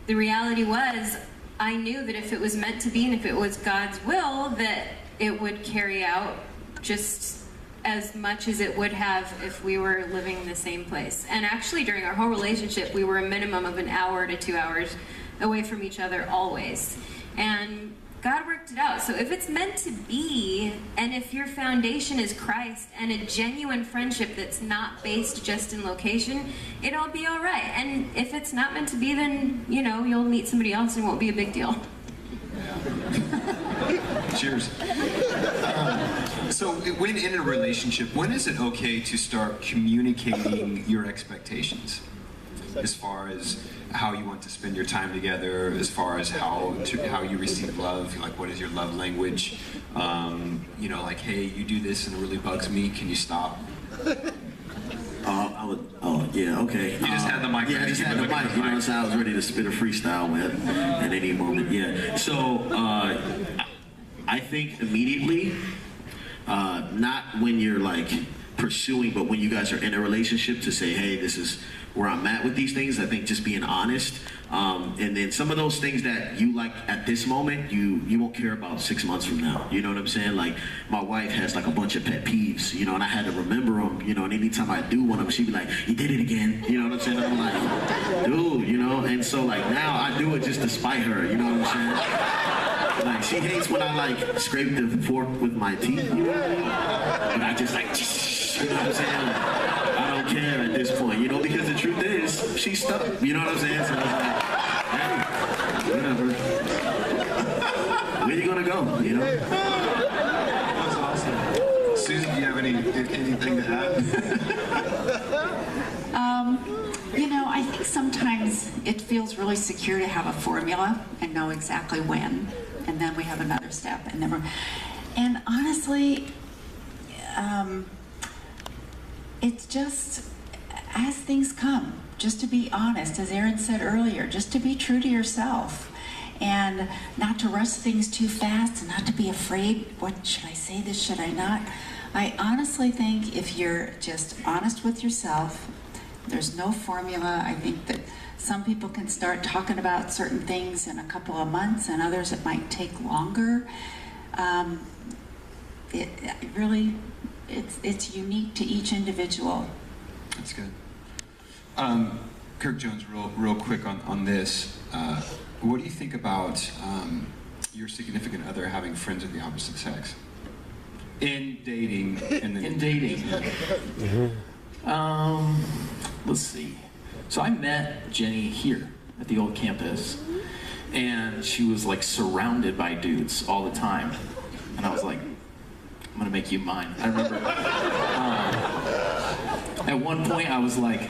the reality was, I knew that if it was meant to be and if it was God's will, that it would carry out just as much as it would have if we were living in the same place. And actually, during our whole relationship, we were a minimum of an hour to 2 hours away from each other always. And God worked it out. So if it's meant to be, and if your foundation is Christ and a genuine friendship that's not based just in location, it'll be all right. And if it's not meant to be, then, you'll meet somebody else and it won't be a big deal. Cheers. So when in a relationship, when is it okay to start communicating your expectations? As far as how you want to spend your time together, as far as how you receive love, like what is your love language? Like, hey, you do this and it really bugs me. Can you stop? Yeah, okay. You just had the mic. Yeah, I just had the mic. So I was ready to spit a freestyle at any moment. Yeah. So I think immediately, not when you're like pursuing, but when you guys are in a relationship, to say, hey, this is where I'm at with these things. I think just being honest, and then some of those things that you like at this moment, you won't care about 6 months from now. You know what I'm saying? Like, my wife has like a bunch of pet peeves, and I had to remember them, and anytime I do one of them, she'd be like, you did it again. You know what I'm saying? I'm like, dude, and so like now I do it just to spite her. You know what I'm saying? Like, she hates when I like scrape the fork with my teeth, but I just like, you know what I'm saying? I don't care at this point, because the truth is, she's stuck. You know what I'm saying? So I was like, hey, whatever. Where you gonna go? That's awesome. Susan, do you have anything to add? I think sometimes it feels really secure to have a formula and know exactly when, and then we have another step, and honestly, it's just as things come, just to be honest, as Aaron said earlier, just to be true to yourself and not to rush things too fast and not to be afraid, what should I say, this, should I not? I honestly think if you're just honest with yourself, there's no formula. I think that some people can start talking about certain things in a couple of months, and others it might take longer. It's unique to each individual. That's good. Kirk Jones, real quick on this. What do you think about your significant other having friends of the opposite sex? In dating. In dating. Let's see. So I met Jenny here at the old campus, and she was like surrounded by dudes all the time. And I was like, I'm gonna make you mine. I remember at one point I was like,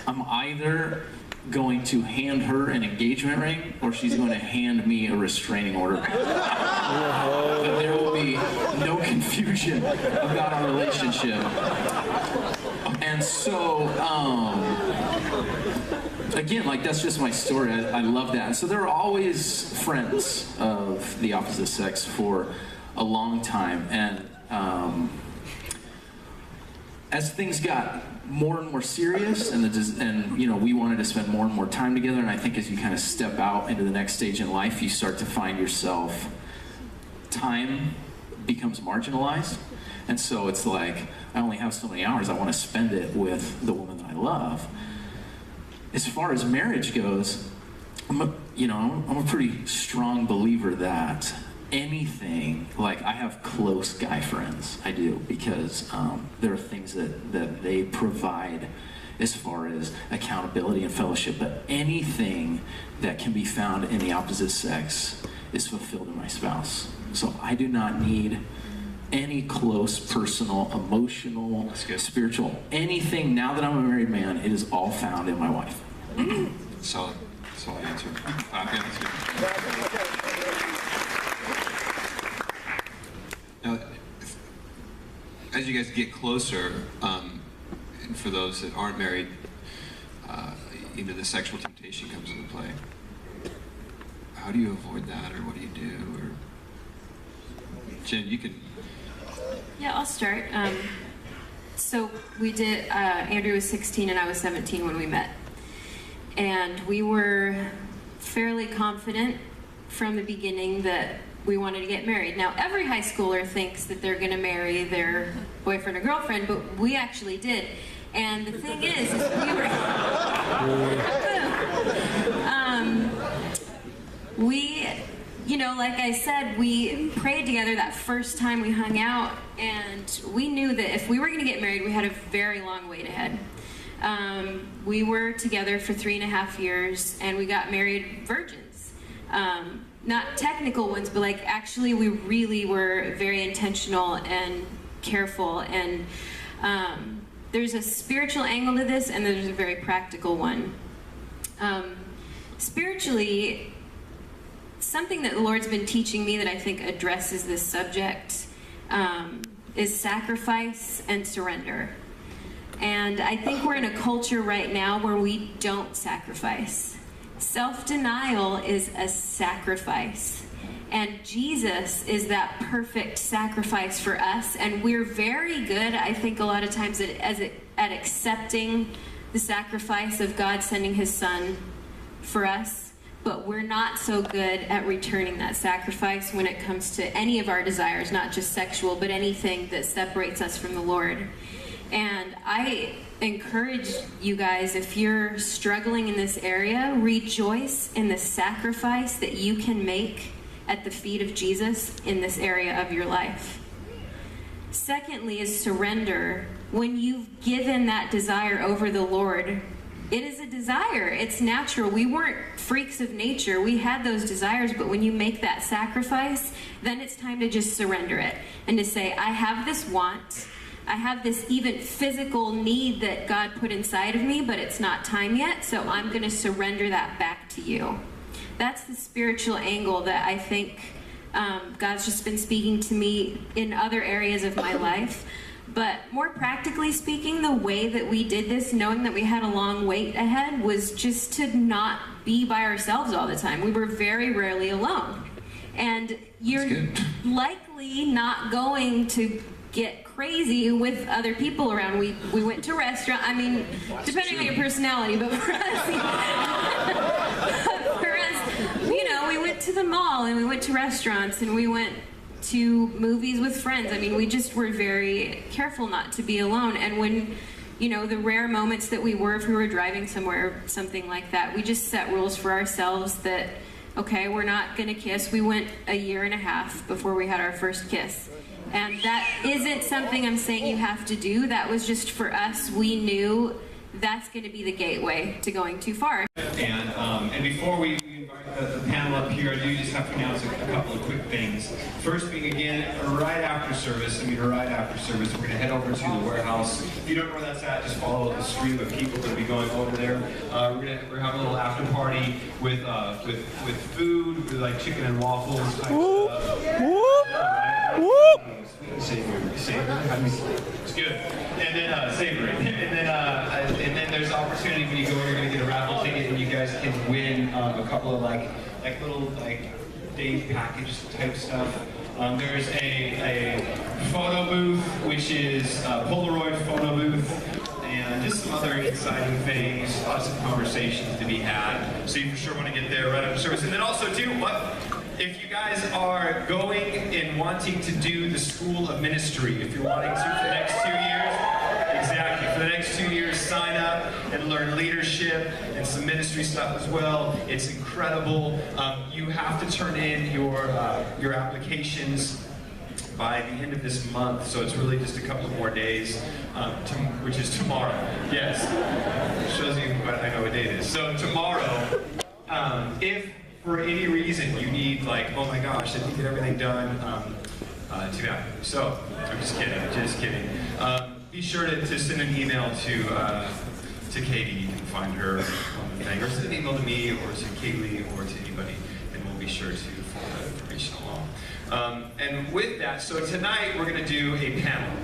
I'm either going to hand her an engagement ring or she's going to hand me a restraining order. But there will be no confusion about our relationship. And so, again, like, that's just my story. I love that. And so there are always friends of the opposite sex for a long time. And as things got more and more serious, and we wanted to spend more and more time together, and I think as you kind of step out into the next stage in life, you start to find yourself, time becomes marginalized. And so it's like, I only have so many hours, I want to spend it with the woman that I love. As far as marriage goes, I'm a pretty strong believer that anything, like, I have close guy friends, I do, because there are things that they provide as far as accountability and fellowship, but anything that can be found in the opposite sex is fulfilled in my spouse. So I do not need any close, personal, emotional, spiritual, anything. Now that I'm a married man, it is all found in my wife. Solid answer. Yeah, that's good. Now, as you guys get closer, and for those that aren't married, the sexual temptation comes into play. How do you avoid that, or what do you do? Or Jen, you can. Yeah, I'll start. So we did. Andrew was 16 and I was 17 when we met, and we were fairly confident from the beginning that we wanted to get married. Now, every high schooler thinks that they're going to marry their boyfriend or girlfriend, but we actually did. And the thing is we were. Like I said, we prayed together that first time we hung out, and we knew that if we were going to get married, we had a very long wait ahead. We were together for 3.5 years, and we got married virgins. Not technical ones, but like actually we really were very intentional and careful. And there's a spiritual angle to this, and there's a very practical one. Spiritually, something that the Lord's been teaching me that I think addresses this subject is sacrifice and surrender. And I think we're in a culture right now where we don't sacrifice. Self-denial is a sacrifice. And Jesus is that perfect sacrifice for us. And we're very good, I think, a lot of times at accepting the sacrifice of God sending his son for us. But we're not so good at returning that sacrifice when it comes to any of our desires, not just sexual, but anything that separates us from the Lord. And I encourage you guys, if you're struggling in this area, rejoice in the sacrifice that you can make at the feet of Jesus in this area of your life. Secondly is surrender. When you've given that desire over the Lord, it is a desire. It's natural. We weren't freaks of nature. We had those desires, but when you make that sacrifice, then it's time to just surrender it and to say, I have this want. I have this even physical need that God put inside of me, but it's not time yet, so I'm going to surrender that back to you. That's the spiritual angle that I think God's just been speaking to me in other areas of my life. But more practically speaking, the way that we did this, knowing that we had a long wait ahead, was just to not be by ourselves all the time. We were very rarely alone. And you're likely not going to get crazy with other people around. We went to restaurants. I mean, depending on your personality, but for us, we went to the mall and we went to restaurants and we went to movies with friends. I mean, we just were very careful not to be alone. And when, the rare moments that we were, if we were driving somewhere or something like that, we just set rules for ourselves that, okay, we're not going to kiss. We went 1.5 years before we had our first kiss. And that isn't something I'm saying you have to do. That was just for us. We knew that's going to be the gateway to going too far. And before we invite the panel up here, I do just have to announce a couple of quick things. First being, again, right after service, we're going to head over to the warehouse. If you don't know where that's at, just follow the stream of people that will be going over there. We're having a little after party with food, with like chicken and waffles type stuff. Savory. It's good. And then savory. And then there's opportunity when you go over, you're gonna get a raffle ticket, and you guys can win a couple of like little day package type stuff. There's a photo booth, which is a Polaroid photo booth, and just some other exciting things, lots of conversations to be had. So you for sure want to get there right after service. And then also too, if you guys are going and wanting to do the School of Ministry, if you're wanting to for the next 2 years, exactly, for the next 2 years, sign up and learn leadership and some ministry stuff as well. It's incredible. You have to turn in your applications by the end of this month, so it's really just a couple of more days, which is tomorrow. Yes, it shows you what I know what date it is. So tomorrow, if for any reason you need, like, oh my gosh, I didn't get everything done, too bad. So, I'm just kidding. Be sure to send an email to Katie. You can find her on the thing, or send an email to me, or to Kaylee, or to anybody, and we'll be sure to forward that information along. And with that, so tonight we're going to do a panel.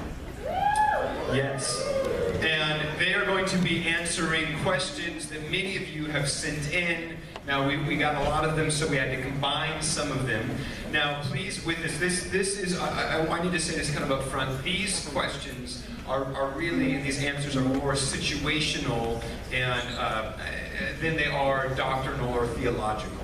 Yes. And they are going to be answering questions that many of you have sent in. Now, we got a lot of them, so we had to combine some of them. Now, please, with this is, I need to say this kind of up front, these questions are really, these answers are more situational and than they are doctrinal or theological.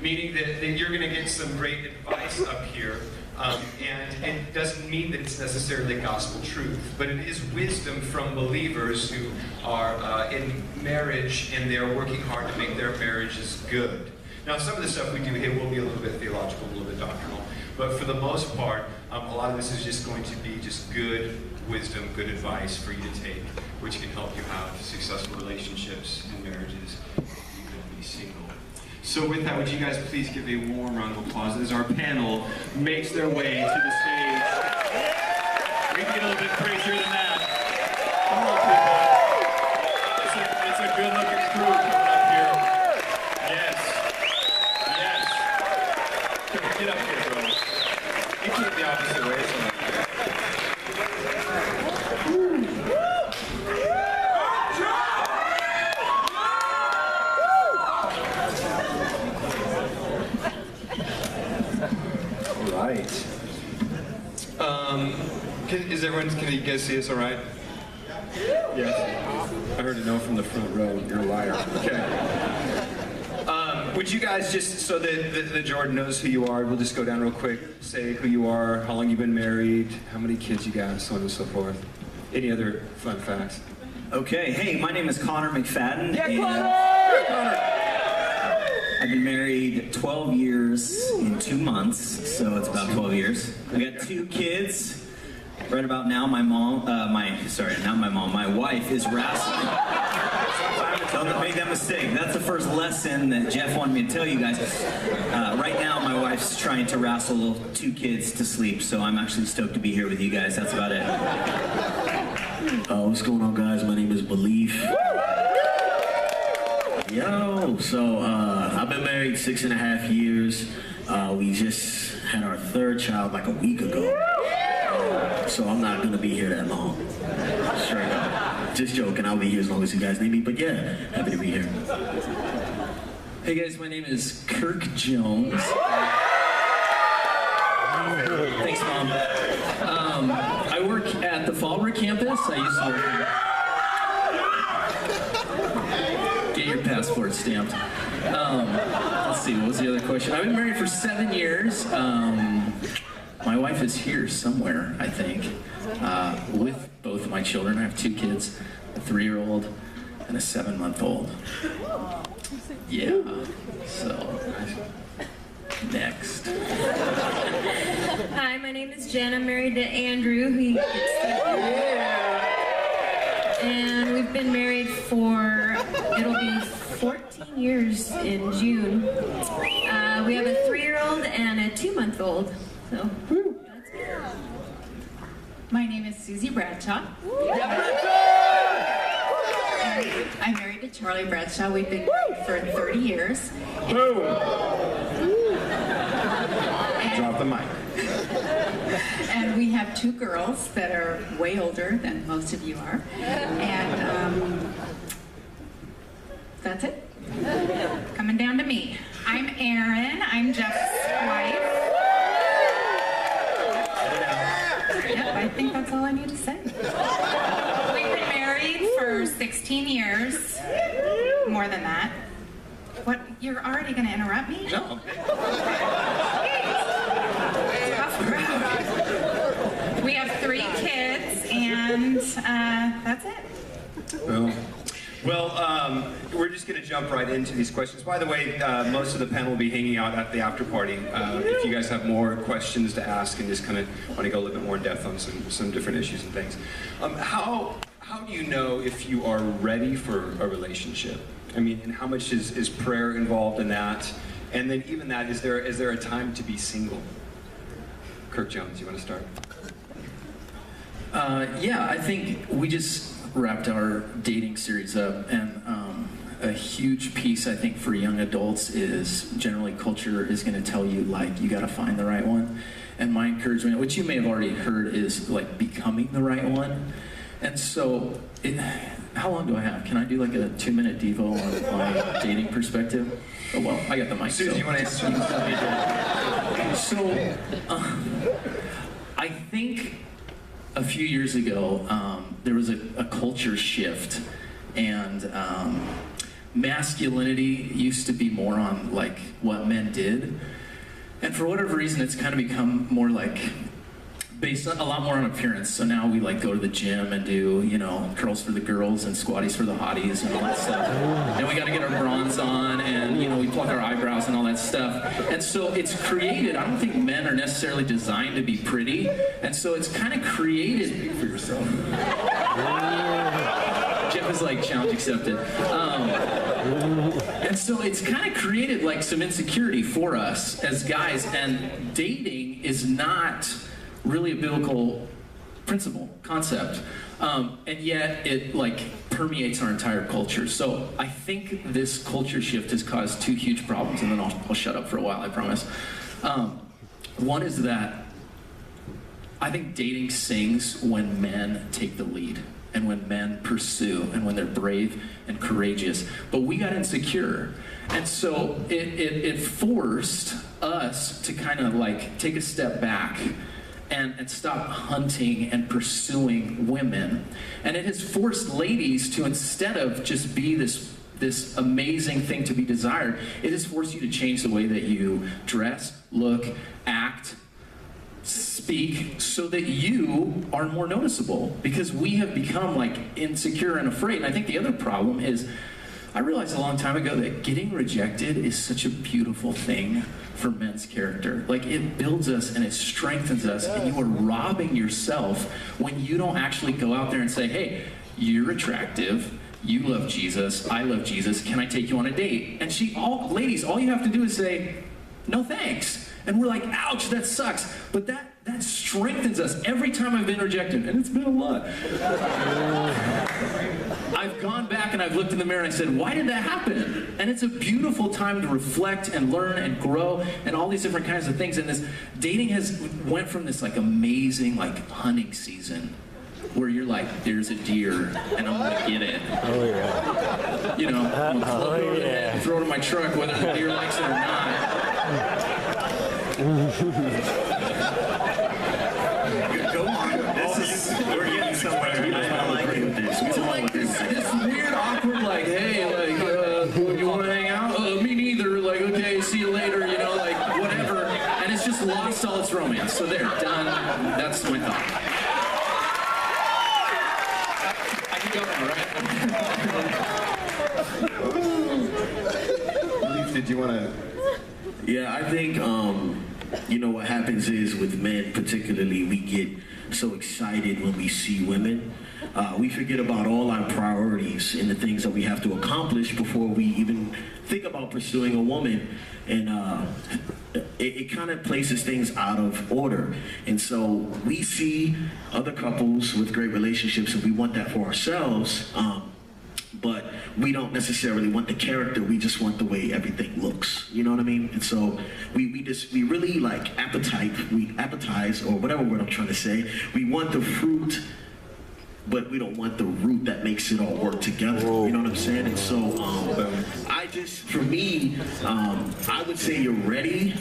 Meaning that you're going to get some great advice up here. And it doesn't mean that it's necessarily gospel truth, but it is wisdom from believers who are in marriage and they're working hard to make their marriages good. Now, some of the stuff we do here will be a little bit theological, a little bit doctrinal, but for the most part, a lot of this is just going to be just good wisdom, good advice for you to take, which can help you have successful relationships and marriages, even be single. So with that, would you guys please give a warm round of applause as our panel makes their way to the stage. We can get a little bit crazier than that. Come on, people. It's a good-looking crew coming up here. Yes. Get up here, bro. You came the opposite way. So. Can you guys see us all right? Yes. I heard a no from the front row. You're a liar. Okay. Would you guys just, so that Jordan knows who you are, we'll just go down real quick, say who you are, how long you've been married, how many kids you got, so on and so forth. Any other fun facts? Okay, hey, my name is Connor McFadden. Yeah, Connor! I've been married 12 years in 2 months, so it's about 12 years. I got 2 kids. Right about now, my wife is wrestling. Don't make that mistake. That's the first lesson that Jeff wanted me to tell you guys. Right now, my wife's trying to wrestle 2 kids to sleep, so I'm actually stoked to be here with you guys. That's about it. What's going on, guys? My name is Belief. Yo, so I've been married 6.5 years. We just had our 3rd child like a week ago. So I'm not gonna be here that long. Straight up. Just joking, I'll be here as long as you guys need me, but yeah, happy to be here. Hey guys, my name is Kirk Jones. Thanks, Mom. I work at the Fallbrook campus. I used to work. Get your passport stamped. Let's see, what was the other question? I've been married for 7 years. My wife is here somewhere, I think, with both of my children. I have 2 kids, a 3-year-old and a 7-month-old. Yeah, so, next. Hi, my name is Jen. I'm married to Andrew, who you get to see here. And we've been married for, it'll be 14 years in June. We have a 3-year-old and a 2-month-old. So, that's it. My name is Susie Bradshaw. I'm married to Charlie Bradshaw. We've been married for 30 years. Drop the mic. And we have 2 girls that are way older than most of you are. And that's it. Coming down to me. I'm Erin. I'm Jeff's wife. Yep, I think that's all I need to say. We've been married for 16 years. More than that. What? You're already going to interrupt me? No. We have 3 kids, and that's it. Well, we're just going to jump right into these questions. By the way, most of the panel will be hanging out at the after party. If you guys have more questions to ask and just kind of want to go a little bit more in depth on some different issues and things. How do you know if you are ready for a relationship? I mean, and how much is prayer involved in that? And then even that, is there a time to be single? Kirk Jones, you want to start? Yeah, I think we just wrapped our dating series up, and a huge piece I think for young adults is generally culture is going to tell you like you got to find the right one, and my encouragement, which you may have already heard, is like becoming the right one. And so, how long do I have? Can I do like a 2-minute devo on my dating perspective? Oh well, I got the mic. Susan, you want to answer? So, I think a few years ago, there was a culture shift, and masculinity used to be more on like what men did, and for whatever reason, it's kind of become more like based a lot more on appearance. So now we like go to the gym and do, you know, curls for the girls and squatties for the hotties and all that stuff. And we got to get our bronze on, and you know, we pluck our eyebrows and all that stuff. And so it's created, I don't think men are necessarily designed to be pretty, and so it's kind of created. Speak for yourself. Jeff is like, challenge accepted. And so it's kind of created like some insecurity for us as guys, and dating is not really a biblical principle, concept, and yet it like permeates our entire culture. So I think this culture shift has caused 2 huge problems, and then I'll shut up for a while, I promise. One is that I think dating sings when men take the lead, and when men pursue, and when they're brave and courageous. But we got insecure. And so it forced us to kind of like take a step back and stop hunting and pursuing women. And it has forced ladies to, instead of just be this amazing thing to be desired, it has forced you to change the way that you dress, look, act, speak, so that you are more noticeable, because we have become like insecure and afraid. And I think the other problem is, I realized a long time ago that getting rejected is such a beautiful thing for men's character. Like, it builds us and it strengthens us, and you are robbing yourself when you don't actually go out there and say, hey, you're attractive, you love Jesus, I love Jesus, can I take you on a date? And ladies, all you have to do is say, no thanks. And we're like, ouch, that sucks. But that strengthens us every time I've been rejected, and it's been a lot. I've gone back and I've looked in the mirror and I said, why did that happen? And it's a beautiful time to reflect and learn and grow and all these different kinds of things. And this dating went from this like amazing like hunting season where you're like, there's a deer and I'm gonna get it. Oh yeah. You know, I'm gonna club it over the head and throw it in my truck whether the deer likes it or not. Go on. We're getting somewhere. I like this. It's like this weird, awkward, like, hey, like, you want to hang out? Me neither. Like, okay, see you later. You know, like, whatever. And it's just lost all its romance. So there, done. That's my thought. I can go now, right? Leaf, did you want to? Yeah, I think, you know, what happens is with men particularly, we get so excited when we see women. We forget about all our priorities and the things that we have to accomplish before we even think about pursuing a woman. And it kind of places things out of order. And so we see other couples with great relationships and we want that for ourselves. But we don't necessarily want the character, we just want the way everything looks. You know what I mean? And so we really like appetize, or whatever word I'm trying to say. We want the fruit, but we don't want the root that makes it all work together. You know what I'm saying? And so for me, I would say you're ready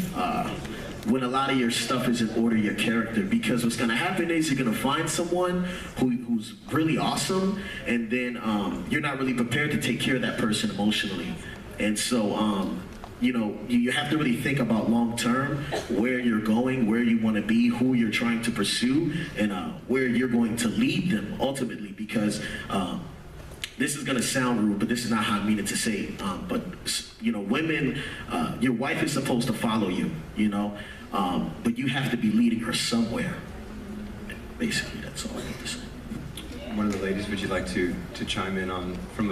when a lot of your stuff is in order, your character, because what's gonna happen is you're gonna find someone who's really awesome, and then you're not really prepared to take care of that person emotionally. And so, you know, you have to really think about long term, where you're going, where you wanna be, who you're trying to pursue, and where you're going to lead them ultimately, because this is gonna sound rude, but this is not how I mean it to say. But you know, women, your wife is supposed to follow you, you know, but you have to be leading her somewhere. Basically, that's all I have to say. One of the ladies, would you like to chime in on from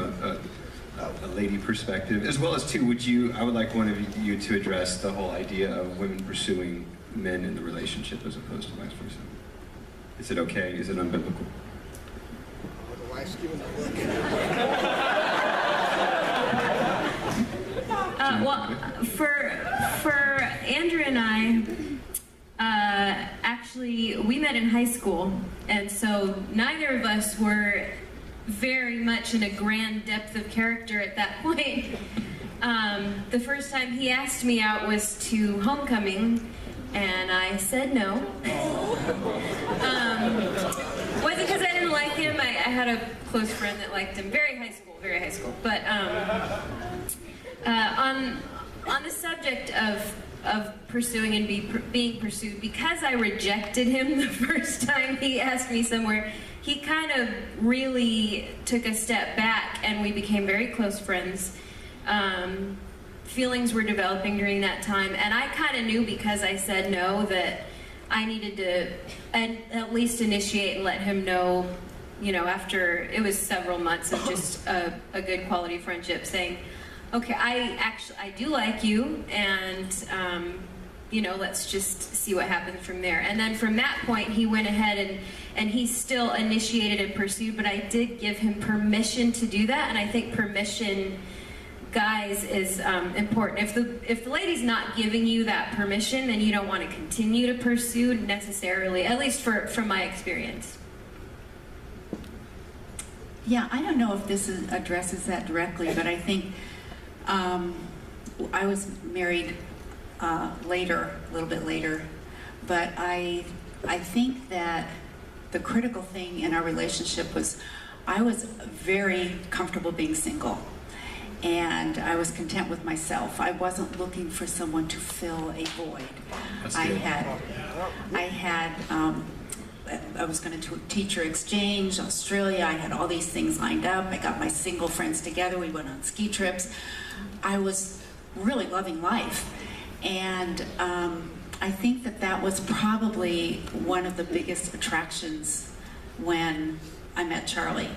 a lady perspective, as well as too, I would like one of you to address the whole idea of women pursuing men in the relationship as opposed to vice versa. Is it okay? Is it unbiblical? Well, for Andrew and I, actually, we met in high school, and so neither of us were very much in a grand depth of character at that point. The first time he asked me out was to homecoming, and I said no. Wasn't because I didn't like him. I had a close friend that liked him. Very high school. But on the subject of pursuing and being pursued, because I rejected him the first time he asked me somewhere, he kind of really took a step back, and we became very close friends. Feelings were developing during that time, and I kind of knew, because I said no, that I needed to at least initiate and let him know, after it was several months of just a good quality friendship, saying, okay, I do like you, and let's just see what happens from there. And then from that point, he went ahead and he still initiated and pursued, but I did give him permission to do that, and I think permission, guys, is important. If the lady's not giving you that permission, then you don't want to continue to pursue necessarily, at least from my experience. Yeah, I don't know if this addresses that directly, but I think I was married a little bit later, but I think that the critical thing in our relationship was I was very comfortable being single, and I was content with myself. I wasn't looking for someone to fill a void. I was going to teacher exchange, Australia. I had all these things lined up. I got my single friends together. We went on ski trips. I was really loving life. And I think that was probably one of the biggest attractions when I met Charlie,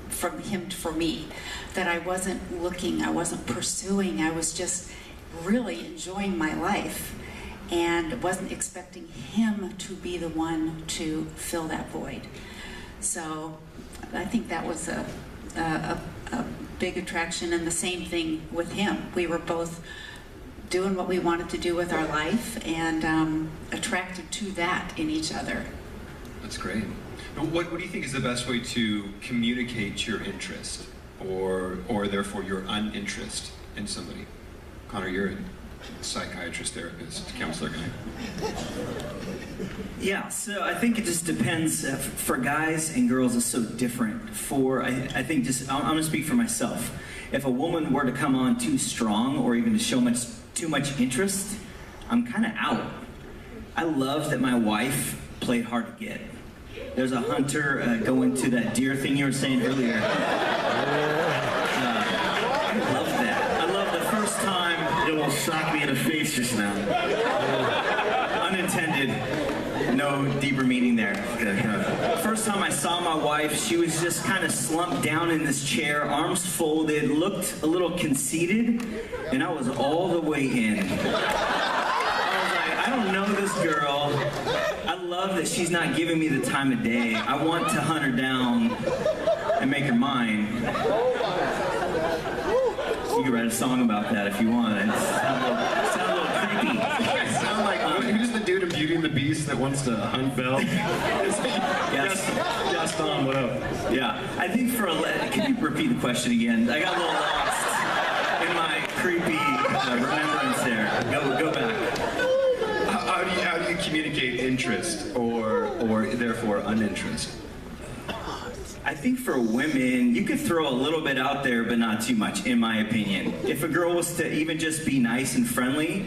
from him for me, that I wasn't looking, I wasn't pursuing, I was just really enjoying my life and wasn't expecting him to be the one to fill that void. So I think that was a big attraction, and the same thing with him. We were both doing what we wanted to do with our life, and attracted to that in each other. That's great. What do you think is the best way to communicate your interest, or therefore your uninterest in somebody? Connor, you're a psychiatrist, therapist, counselor guy. Yeah, so I think it just depends. For guys and girls, it's so different. I think I'm going to speak for myself. If a woman were to come on too strong, or even to show too much interest, I'm kind of out. I love that my wife played hard to get. There's a hunter going to that deer thing you were saying earlier. I love that. I love the first time. It almost socked me in the face just now. Unintended. No deeper meaning there. First time I saw my wife, she was just kind of slumped down in this chair, arms folded, looked a little conceited, and I was all the way in. I was like, I don't know this girl. I love that she's not giving me the time of day. I want to hunt her down and make her mine. You can write a song about that if you want. It sounds a little creepy. It sounds like, who's the dude in Beauty and the Beast that wants to hunt Belle? Gaston, what up? Yeah, I think can you repeat the question again? I got a little lost in my creepy remembrance there. Go back. How do you communicate interest or therefore uninterest? I think for women, you could throw a little bit out there, but not too much, in my opinion. If a girl was to even just be nice and friendly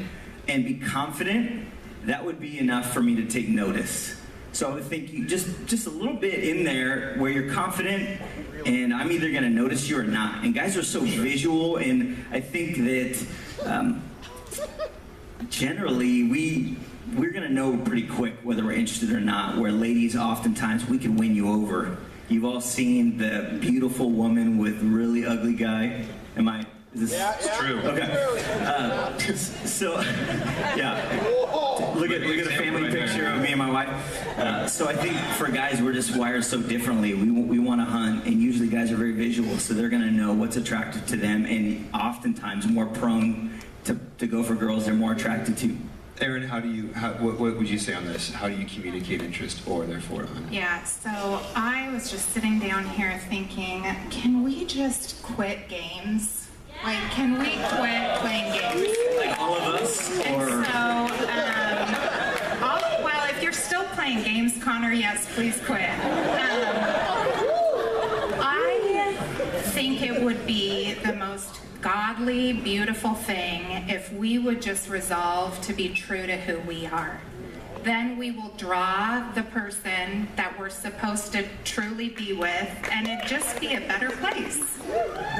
and be confident, that would be enough for me to take notice. So I would think you just a little bit in there where you're confident, and I'm either going to notice you or not. And guys are so visual, and I think that generally we're going to know pretty quick whether we're interested or not, where ladies oftentimes we can win you over You've all seen the beautiful woman with really ugly guy. Is this It's true. okay? So, yeah. Look at the family picture of me and my wife. So I think for guys, we're just wired so differently. We want to hunt, and usually guys are very visual, so they're going to know what's attractive to them, and oftentimes more prone to go for girls they're more attracted to. Aaron, what would you say on this? How do you communicate interest or therefore on? Yeah, so I was just sitting down here thinking, can we just quit games? Like, can we quit playing games? Like all of us, or And so, well, if you're still playing games, Connor, yes, please quit. I think it would be the most godly, beautiful thing if we would just resolve to be true to who we are. Then we will draw the person that we're supposed to truly be with, and it'd just be a better place.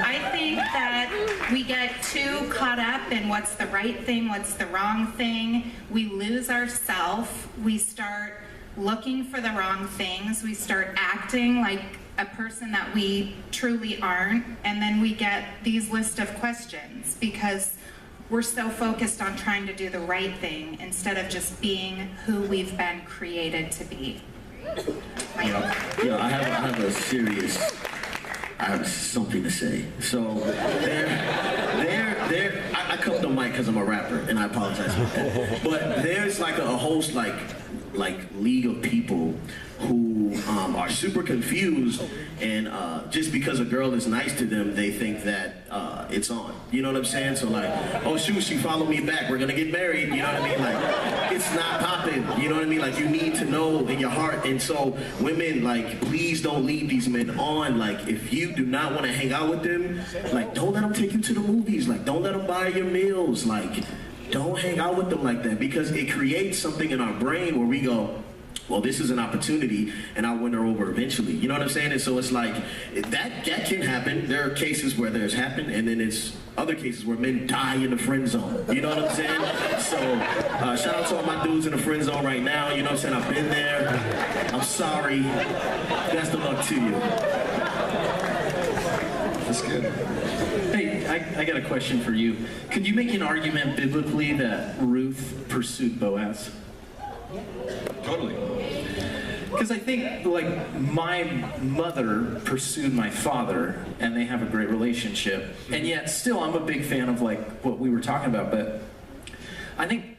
I think that we get too caught up in what's the right thing, what's the wrong thing. We lose ourselves. We start looking for the wrong things. We start acting like a person that we truly aren't, and then we get these list of questions because we're so focused on trying to do the right thing instead of just being who we've been created to be. I have something to say. So I cut the mic because I'm a rapper, and I apologize for that. But there's like a whole league of people who are super confused, and just because a girl is nice to them, they think that it's on. You know what I'm saying? So like, oh shoot, she followed me back, we're gonna get married. You know what I mean? Like, it's not popping. You know what I mean? Like, you need to know in your heart. And so women, like, please don't lead these men on. Like, if you do not want to hang out with them, like, don't let them take you to the movies. Like, don't let them buy your meals. Like, don't hang out with them like that, because it creates something in our brain where we go, well, this is an opportunity, and I'll win her over eventually. You know what I'm saying? And so it's like, that can happen. There are cases where there's happened, and then it's other cases where men die in the friend zone. You know what I'm saying? So shout out to all my dudes in the friend zone right now. You know what I'm saying? I've been there. I'm sorry. Best of luck to you. That's good. Hey, I got a question for you. Could you make an argument biblically that Ruth pursued Boaz? Totally. Because I think, like, my mother pursued my father, and they have a great relationship. And yet, still, I'm a big fan of, like, what we were talking about. But I think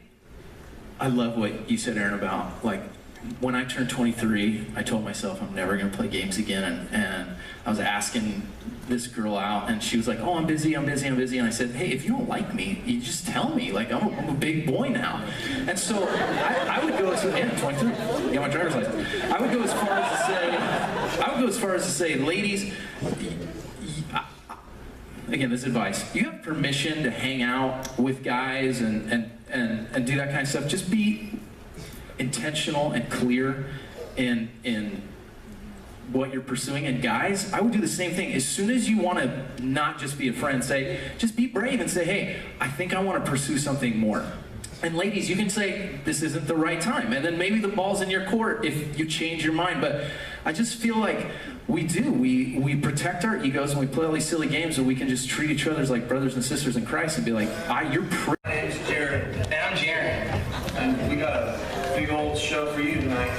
I love what you said, Aaron, about, like, when I turned 23, I told myself I'm never going to play games again. And I was asking this girl out, and she was like, oh, I'm busy. And I said, hey, if you don't like me, you just tell me. Like, I'm a big boy now. And so I would go to, yeah, 23, got my driver's license. I would go as far as to say, ladies, again, this advice, you have permission to hang out with guys and do that kind of stuff. Just be intentional and clear in what you're pursuing. And guys, I would do the same thing. As soon as you want to not just be a friend, just be brave and say, hey, I think I want to pursue something more. And ladies, you can say, this isn't the right time. And then maybe the ball's in your court if you change your mind. But I just feel like we protect our egos, and we play all these silly games, and we can just treat each other as like brothers and sisters in Christ and be like, you're pretty. My name's Jared. And I'm Jared. And we got a big old show for you tonight.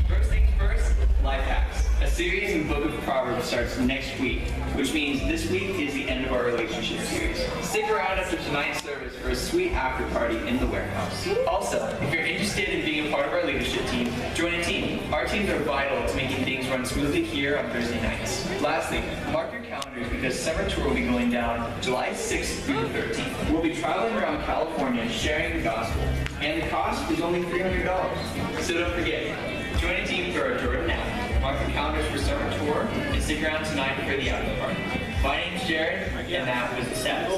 First things first, life hacks. A series in the Book of Proverbs starts next week, which means this week is the end of our relationship series. Stick around after tonight's service for a sweet after party in the warehouse. Also, if you're interested in being a part of our leadership team, join a team. Our teams are vital to making things run smoothly here on Thursday nights. Lastly, mark your calendars because summer tour will be going down July 6th through the 13th. We'll be traveling around California sharing the gospel, and the cost is only $300. So don't forget, join a team for our Jordan app. Mark the calendars for summer tour and stick around tonight for the after party. My name's Jared, and that was the status.